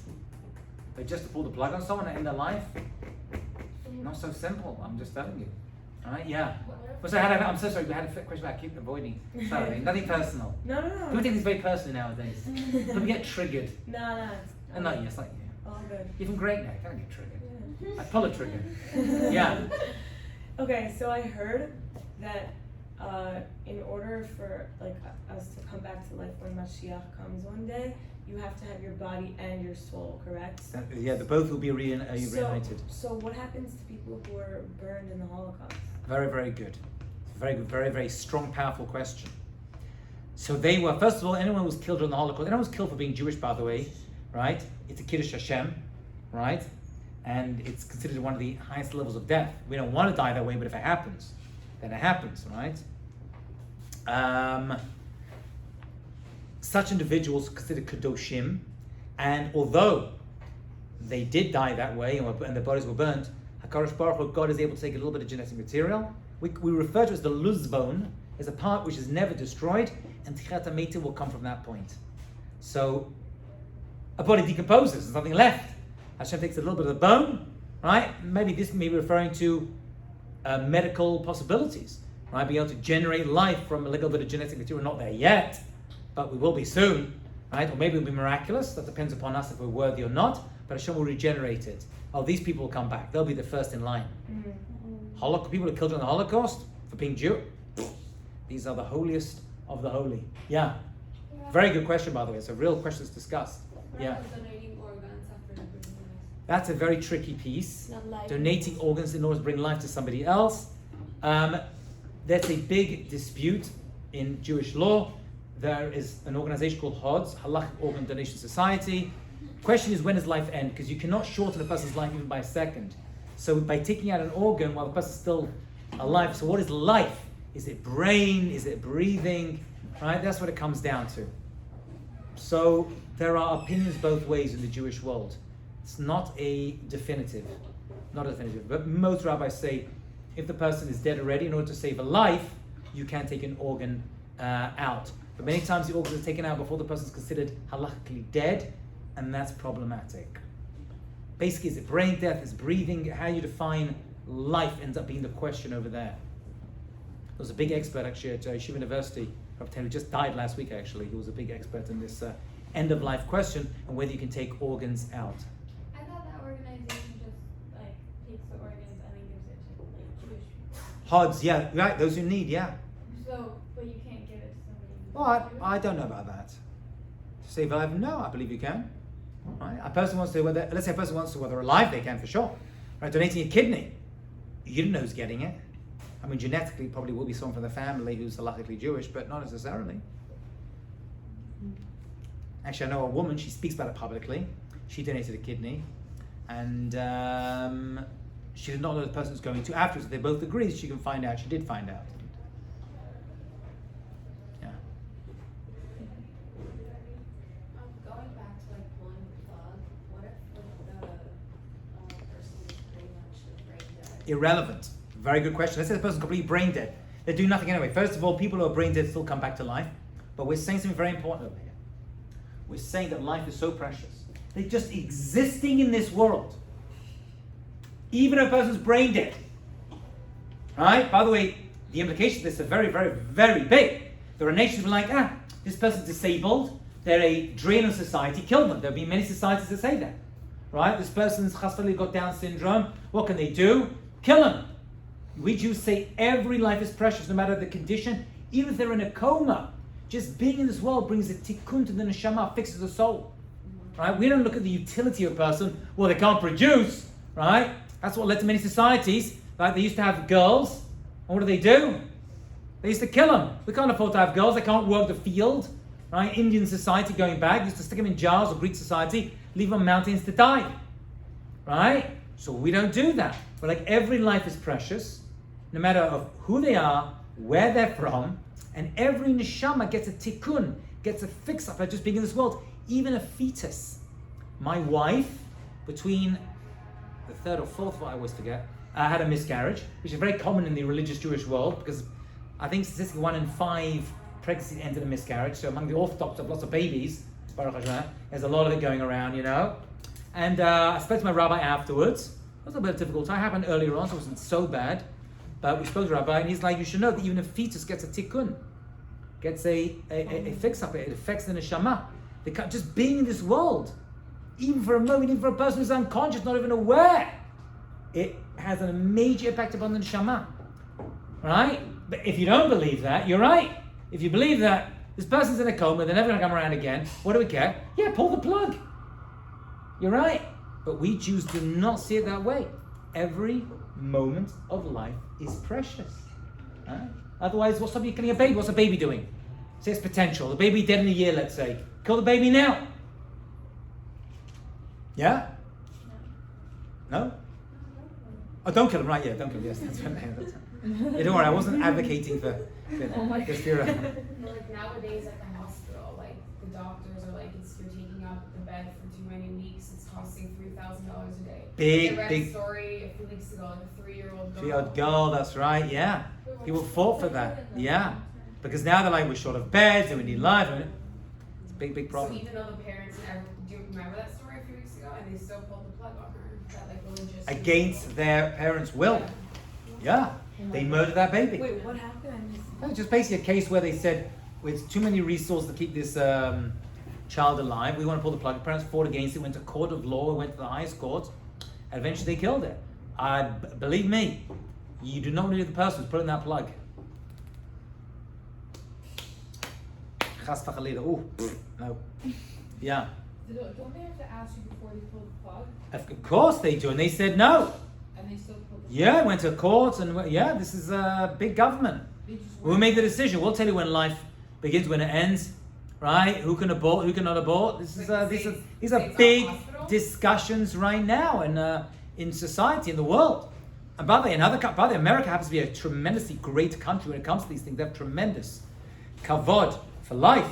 But just to pull the plug on someone and end their life, not so simple. I'm just telling you. All right? Yeah. So I'm so sorry. We had a question I keep avoiding. Sorry, nothing personal. No. People take this very personally nowadays. People get triggered. No. And not you. It's like you. All good. You're from Great now. You can't get triggered. Yeah. I pull a trigger. Yeah. Okay, so I heard that in order for us to come back to life when Mashiach comes one day, you have to have your body and your soul, correct? Yeah, the both will be reunited. So what happens to people who were burned in the Holocaust? Very, very good. Very good, very, very strong, powerful question. So they were, first of all, anyone who was killed during the Holocaust, anyone who was killed for being Jewish, by the way, right? It's a Kiddush Hashem, right? And it's considered one of the highest levels of death. We don't want to die that way, but if it happens, then it happens, right? Such individuals are considered kadoshim, and although they did die that way and their bodies were burnt, HaKadosh Baruch Hu, God is able to take a little bit of genetic material. We refer to it as the luz bone, is a part which is never destroyed, and Tichat HaMetim will come from that point. So a body decomposes, there's nothing left. Hashem takes a little bit of the bone, right? Maybe this may be referring to medical possibilities, right? Being able to generate life from a little bit of genetic material. Not there yet, but we will be soon, right? Or maybe it'll be miraculous. That depends upon us if we're worthy or not. But Hashem will regenerate it. Oh, these people will come back. They'll be the first in line. Mm-hmm. People who are killed in the Holocaust for being Jew. These are the holiest of the holy. Yeah. Very good question, by the way. It's a real question that's discussed. Yeah. That's a very tricky piece. Donating organs in order to bring life to somebody else. That's a big dispute in Jewish law. There is an organization called HODS, Halachic Organ Donation Society. Question is, when does life end? Because you cannot shorten a person's life even by a second. So by taking out an organ while the person's still alive, so what is life? Is it brain? Is it breathing? Right? That's what it comes down to. So there are opinions both ways in the Jewish world. It's not a definitive, but most rabbis say if the person is dead already, in order to save a life, you can take an organ out. But many times the organs are taken out before the person is considered halachically dead, and that's problematic. Basically, is it brain death, is breathing? How you define life ends up being the question over there. was a big expert actually at Yeshiva University, who just died last week actually. He was a big expert in this end-of-life question and whether you can take organs out. I thought that organization just like takes the organs and then gives it to like Jewish people. HODs, yeah, right, those who need, yeah. So, but you can't give it to somebody. Well, I don't know about that. To say alive, no, I believe you can. Right? A person wants to, let's say a person wants to, whether alive they can for sure. Right? Donating a kidney, you don't know who's getting it. I mean, genetically, it probably will be someone from the family who's halakhically Jewish, but not necessarily. Actually, I know a woman, she speaks about it publicly. She donated a kidney, and she did not know the person was going to. Afterwards, they both agreed she can find out. She did find out. Yeah. Going back to like pulling the plug, what if the person is pretty much brain dead? Irrelevant. Very good question. Let's say the person's completely brain dead. They do nothing anyway. First of all, people who are brain dead still come back to life. But we're saying something very important over here. We're saying that life is so precious. They're just existing in this world. Even if a person's brain dead. Right? By the way, the implications of this are very, very, very big. There are nations who are like, this person's disabled. They're a drain on society. Kill them. There'll be many societies that say that. Right? This person's chasfali got Down syndrome. What can they do? Kill them. We Jews say every life is precious, no matter the condition. Even if they're in a coma, just being in this world brings a tikkun to the neshama, fixes the soul. Right? We don't look at the utility of a person. Well, they can't produce. Right? That's what led to many societies. Right? They used to have girls. And what do? They used to kill them. We can't afford to have girls. They can't work the field. Right? Indian society going back used to stick them in jars, or Greek society, leave them on mountains to die. Right? So we don't do that. But like every life is precious, no matter of who they are, where they're from, and every neshama gets a tikkun, gets a fix-up by just being in this world. Even a fetus. My wife, between the third or fourth, what I always forget, had a miscarriage, which is very common in the religious Jewish world, because I think statistically 1 in 5 pregnancies end in a miscarriage. So among the Orthodox, have lots of babies. Baruch Hashem, there's a lot of it going around, you know. And I spoke to my rabbi afterwards. It was a bit difficult. It happened earlier on, so it wasn't so bad. But we spoke to the rabbi, and he's like, you should know that even a fetus gets a tikkun, gets a fix-up. It affects the neshama. Just being in this world, even for a moment, even for a person who's unconscious, not even aware, it has a major impact upon the neshama. Right? But if you don't believe that, you're right. If you believe that this person's in a coma, they're never going to come around again, what do we care? Yeah, pull the plug. You're right. But we Jews do not see it that way. Every moment of life is precious. Right? Otherwise, what's up? You're killing a baby. What's a baby doing? Say it's potential. The baby dead in a year, let's say. Kill the baby now. Yeah? No? Oh, don't kill him, right? Yeah, don't kill him. Yes, that's right. Yeah, don't worry, I wasn't advocating for this theory. Like nowadays at the hospital, like the doctors are like, you're taking up the bed for too many weeks. It's costing $3,000 a day. Big. I read a story a few weeks ago, like a 3-year-old girl. 3-year-old girl, that's right, yeah. People fought for that, yeah. Because now they're like, we're short of beds and we need life. It's a big, big problem. So even though the parents, do you remember that story a few weeks ago? And they still pulled the plug on her. That like religious. Against their parents' will. Yeah. They murdered that baby. Wait, what happened? It's just basically a case where they said, with too many resources to keep this child alive, we want to pull the plug. The parents fought against it, went to court of law, went to the highest court, and eventually they killed it. Believe me, you do not need the person who's pulling that plug. Ooh, no. Yeah. Don't they have to ask you before they pull the plug? Of course they do, and they said no. And they still pull the plug? Yeah, went to court, and this is a big government. We'll make the decision. We'll tell you when life begins, when it ends, right? Who can abort, who cannot abort. These are big discussions right now in society, in the world. And by the way, America happens to be a tremendously great country when it comes to these things. They have tremendous kavod for life.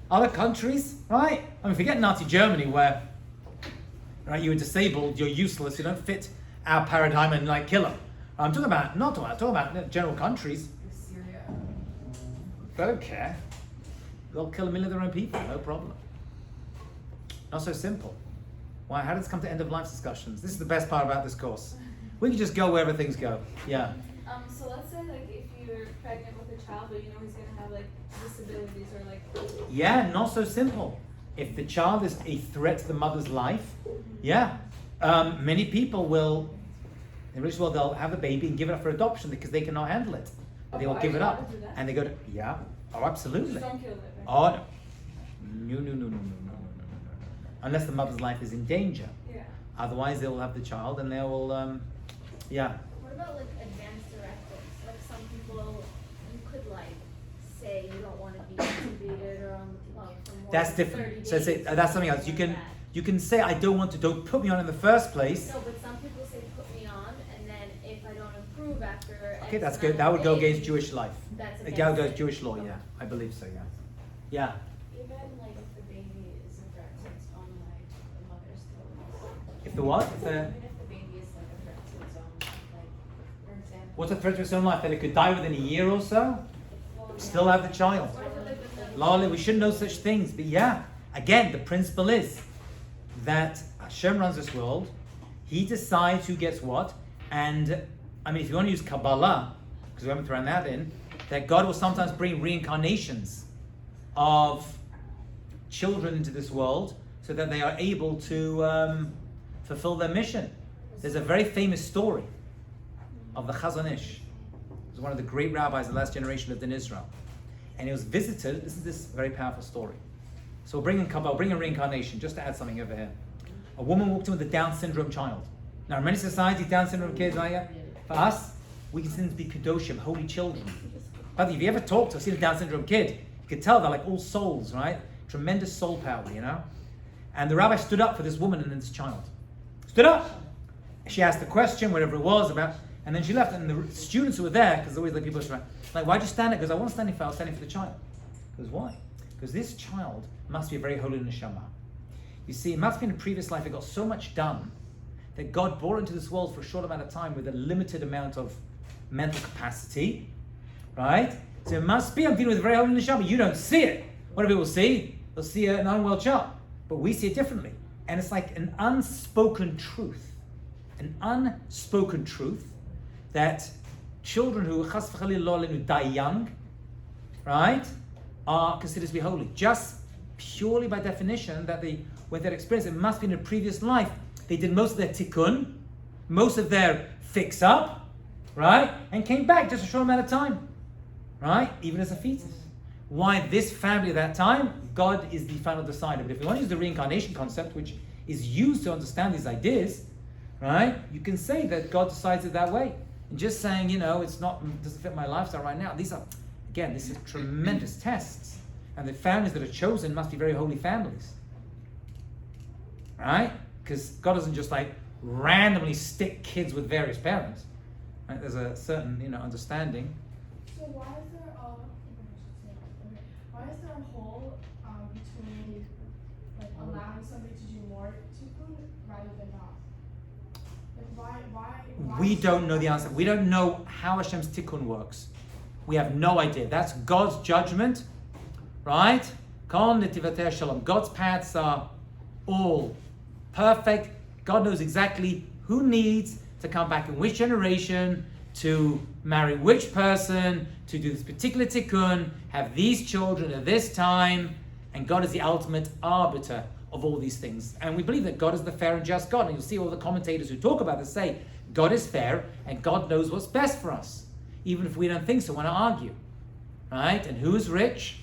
Other countries, right? I mean, forget Nazi Germany, where right, you were disabled, you're useless, you don't fit our paradigm, and like kill them. I'm talking about general countries. Syria. They don't care. They'll kill 1 million of their own people, no problem. Not so simple. Why? How does it come to end of life discussions? This is the best part about this course. We can just go wherever things go. Yeah. So let's say like if you're pregnant with a child, but you know he's gonna have like disabilities or like. Yeah, not so simple. If the child is a threat to the mother's life, yeah, many people will, in the rich world, they'll have a baby and give it up for adoption because they cannot handle it. They will give it up, and they go to absolutely. Just don't kill it. Right? Oh no. Unless the mother's life is in danger. Yeah. Otherwise, they will have the child, and they will, yeah. What about like advanced directives? Like some people, you could like say you don't want to be intubated or on for more That's than different. 30 So days, that's something else. You can say I don't put me on in the first place. No, but some people say put me on, and then if I don't approve after. Okay, X that's amount good. of That would go days, against Jewish life. That's That would go against against Jewish law. Yeah, I believe so. Yeah. Yeah. Even like if the baby is a threat to its own life, the mother still is. If the what? If the, Even if the baby is like a threat to its own life, like for example. what's a threat to its own life? That it could die within a year or so? Well, yeah. Still have the child. What if it lives in the- Lolly, we shouldn't know such things. But yeah, again, the principle is that Hashem runs this world. He decides who gets what. And I mean, if you want to use Kabbalah, because we haven't thrown that in, that God will sometimes bring reincarnations of children into this world so that they are able to fulfill their mission. There's a very famous story of the Chazon Ish. He was one of the great rabbis of the last generation lived in Israel. And he was visited, this is this very powerful story. So we'll bring in Kabbalah, bring in reincarnation, just to add something over here. A woman walked in with a Down syndrome child. Now in many societies, Down syndrome kids, right here, for us, we consider them to be Kedoshim, holy children. But if you ever talk to or seen a Down syndrome kid, you could tell they're like all souls, right? Tremendous soul power, you know? And the rabbi stood up for this woman and this child. Stood up! She asked the question, whatever it was about, and then she left, and the students who were there, because always like people are like, why'd you stand there? Because I wasn't standing for, I was standing for the child. Because why? Because this child must be a very holy neshama. You see, it must be in a previous life it got so much done that God brought into this world for a short amount of time with a limited amount of mental capacity, right? So it must be, I'm dealing with a very holy neshama. You don't see it. What do people see? They'll see an unwell child. But we see it differently. And it's like an unspoken truth. An unspoken truth that children who chas v'chalila die young, right, are considered to be holy. Just purely by definition that they, with their experience, it must be in a previous life. They did most of their tikkun, most of their fix up, right, and came back just a short amount of time, right, even as a fetus. Why this family at that time? God is the final decider. But if you want to use the reincarnation concept, which is used to understand these ideas, right, you can say that God decides it that way. And just saying, it's not, doesn't fit my lifestyle right now. These are, again, this is tremendous tests. And the families that are chosen must be very holy families. Right? Because God doesn't just like randomly stick kids with various parents. Right? There's a certain, understanding. So why is there a hole between like allowing somebody to do more tikkun rather than not? Like why We don't know the answer. We don't know how Hashem's tikkun works. We have no idea. That's God's judgment, right? Kol netivatei shalom. God's paths are all perfect. God knows exactly who needs to come back in which generation, to marry which person, to do this particular tikkun, have these children at this time, and God is the ultimate arbiter of all these things. And we believe that God is the fair and just God. And you'll see all the commentators who talk about this say, God is fair and God knows what's best for us. Even if we don't think so, want to argue. Right? And who is rich?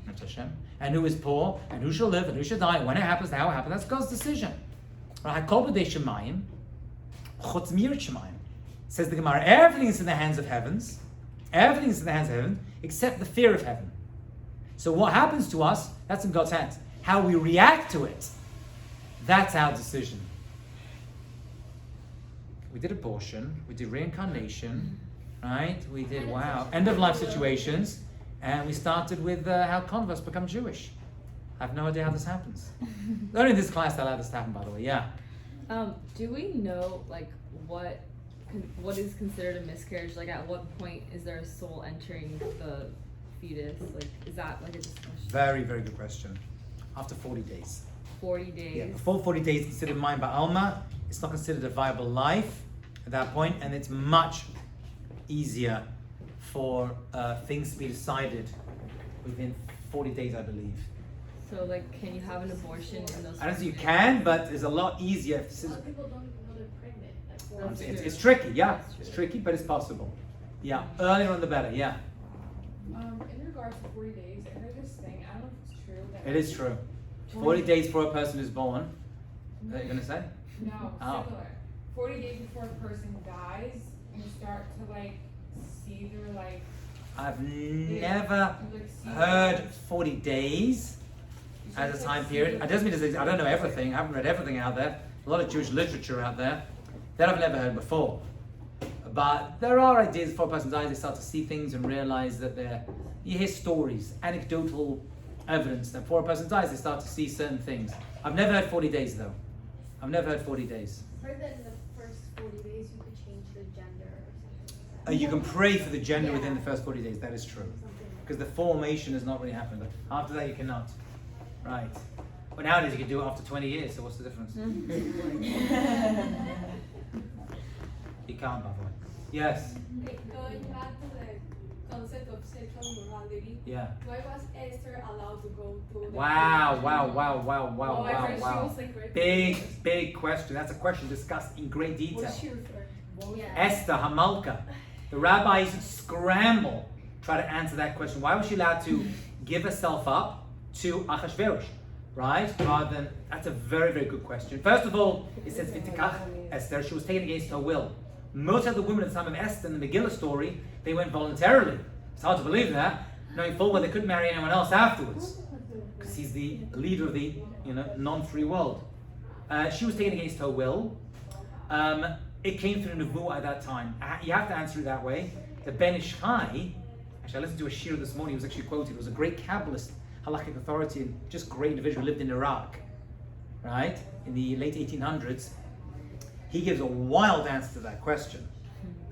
That's Hashem. And who is poor? And who shall live? And who shall die? And when it happens, how it happens. That's God's decision. Right? Says the Gemara, everything is in the hands of heavens. Everything is in the hands of heaven, except the fear of heaven. So what happens to us, that's in God's hands. How we react to it, that's our decision. We did abortion, we did reincarnation, right? We did, end of life situations, and we started with how converts become Jewish. I have no idea how this happens. Only in this class that allowed this to happen, by the way, yeah. Do we know, what is considered a miscarriage? Like, at what point is there a soul entering the fetus? Like, is that like a discussion? Very, very good question. After 40 days. 40 days? Yeah, before 40 days, considered mind by Alma. It's not considered a viable life at that point, and it's much easier for things to be decided within 40 days, I believe. So like, can you have an abortion in those? I don't think you can, but it's a lot easier. A lot of people don't know they're pregnant. Like, It's tricky, yeah. It's tricky, but it's possible. Yeah, earlier on the better, yeah. In regards to 40 days, I heard this thing, I don't know if it's true. That It is true. 40 days before a person is born. What are you going to say? No, Oh. similar. 40 days before a person dies, you start to like see their like. I've never heard 40 days as a time period. It doesn't mean I don't know everything. I haven't read everything out there. A lot of Jewish literature out there that I've never heard before. But there are ideas before a person dies, they start to see things and realize that you hear stories, anecdotal evidence that before a person dies, they start to see certain things. I've never heard 40 days though. I've never heard 40 days. I heard that in the first 40 days you could change the gender or something. You can pray for the gender within the first 40 days, that is true. Because the formation has not really happened. After that you cannot. Right. But nowadays you can do it after 20 years, so what's the difference? You can't, by the way. Yes? Going back to the concept of sexual immorality, Yeah. why was Esther allowed to go to the Wow. Big question. That's a question discussed in great detail. What's she referring? Yeah. Esther Hamalka. The rabbis scramble try to answer that question. Why was she allowed to give herself up to Achashverosh? Right? Rather than, that's a very, very good question. First of all, it says V'tikach Esther, she was taken against her will. Most of the women at the time of Esther in the Megillah story, they went voluntarily. It's hard to believe that, knowing full well they couldn't marry anyone else afterwards. Because he's the leader of the non-free world. She was taken against her will. It came through Nevuah at that time. You have to answer it that way. The Ben Ish Chai, actually I listened to a shir this morning, he was actually quoted, it was a great Kabbalist, halakhic authority, and just great individual, lived in Iraq, right, in the late 1800s. He gives a wild answer to that question,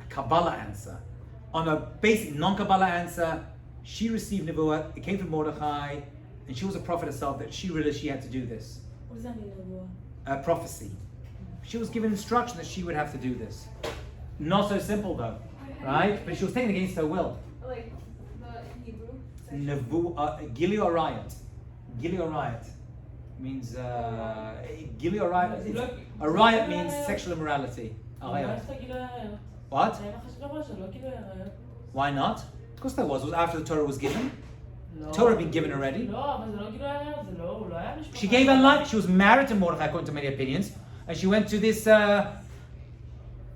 a Kabbalah answer. On a basic non-Kabbalah answer, she received Nevuah, it came from Mordechai, and she was a prophet herself, that she realized she had to do this. What does that mean, Nevuah? Prophecy. She was given instruction that she would have to do this. Not so simple though, right? But she was taken against her will. Like the Hebrew section? Nevuah, Gili Orayat. Gili Orayat means Gili Orayat. Arayat means sexual immorality. Arayat. What? Why not? Of course there was. It was after the Torah was given. Torah had been given already. She gave her life. She was married to Mordechai, according to many opinions, and she went to this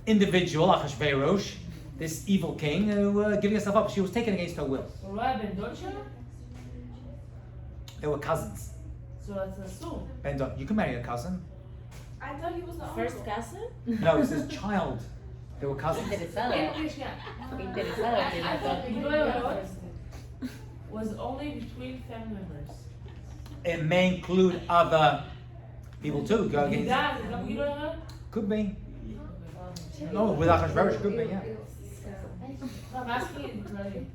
individual, Achashverosh, this evil king, who giving herself up. She was taken against her will. They were cousins. So that's a soul. Ben Don, you can marry a cousin. I thought he was the First uncle. cousin? No, it says child. They were cousins. Was only between family members. It may include other people too. Go against. Could be. No, with Achashverosh, could be. Yeah. I'm asking it really.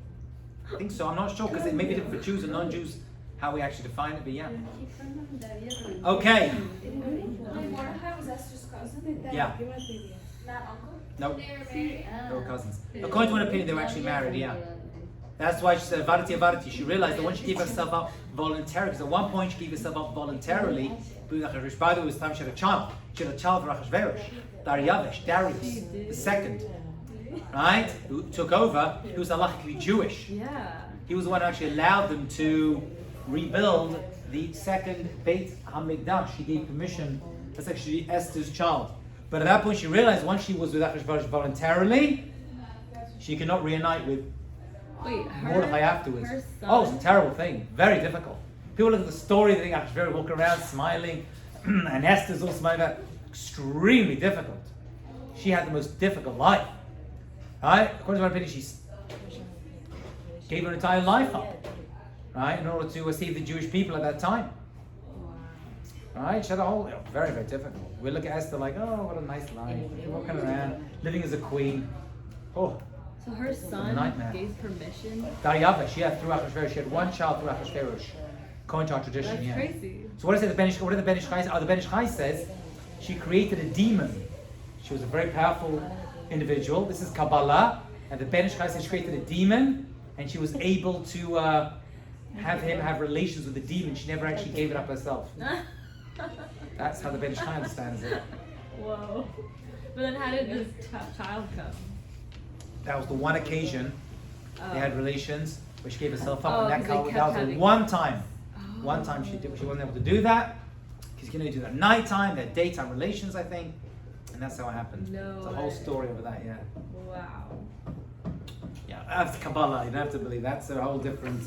I think so. I'm not sure because it may be different for Jews and non-Jews how we actually define it. But yeah. Okay. Mordechai was Esther's cousin? Yeah. Not uncle? No, They were married. they were cousins. According to one opinion, they were actually married. Yeah. That's why she said Avarti Avarti. She realized that when she gave herself up voluntarily, because at one point she gave herself up voluntarily. By the way, it was time she had a child. She had a child for Achashverosh, Darius the second, right? Who took over? He was halachically Jewish. Yeah. He was the one who actually allowed them to rebuild the second Beit HaMikdash. He gave permission. That's actually Esther's child. But at that point, she realized once she was with Achashverosh voluntarily, she could not reunite with Mordechai afterwards. Her son, Oh, it's a terrible thing. Very difficult. People look at the story, they think Achashverosh walking around smiling, and Esther's all smiling. Extremely difficult. She had the most difficult life. Right? According to my opinion, she gave her entire life up, right, in order to save the Jewish people at that time. Right? She had a whole, very, very difficult. We look at Esther like, oh, what a nice life. Walking around, living as a queen. Oh. So her son nightmare. gave permission. Daryavesh, yeah, through Achashverosh. She had one child through Achashverosh. According to our tradition, That's yeah. crazy. So what did the Ben Ish Chai say? The Ben Ish Chai says she created a demon. She was a very powerful individual. This is Kabbalah. And the Ben Ish Chai said she created a demon, and she was able to have him have relations with the demon. She never actually gave it up herself. That's how the Ben Ish Chai understands it. Whoa. But then how did this child come? That was the one occasion they had relations where she gave herself up, Oh, and that 'cause they kept was the having- one time. Oh. One time she wasn't able to do that. She can only do that nighttime. They had daytime relations, I think, and that's how it happened. No It's a whole way. story over that. Yeah. Wow. Yeah, that's Kabbalah. You don't have to believe. That's a whole different.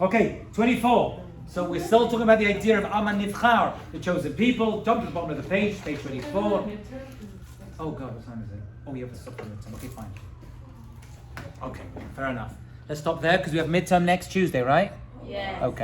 Okay, 24. So we're still talking about the idea of Aman Nivchar, the chosen people. Jump to the bottom of the page 24. Oh God, what time is it? Oh, you have to stop for midterm. Okay, fine. Okay, fair enough. Let's stop there because we have midterm next Tuesday, right? Yes. Okay.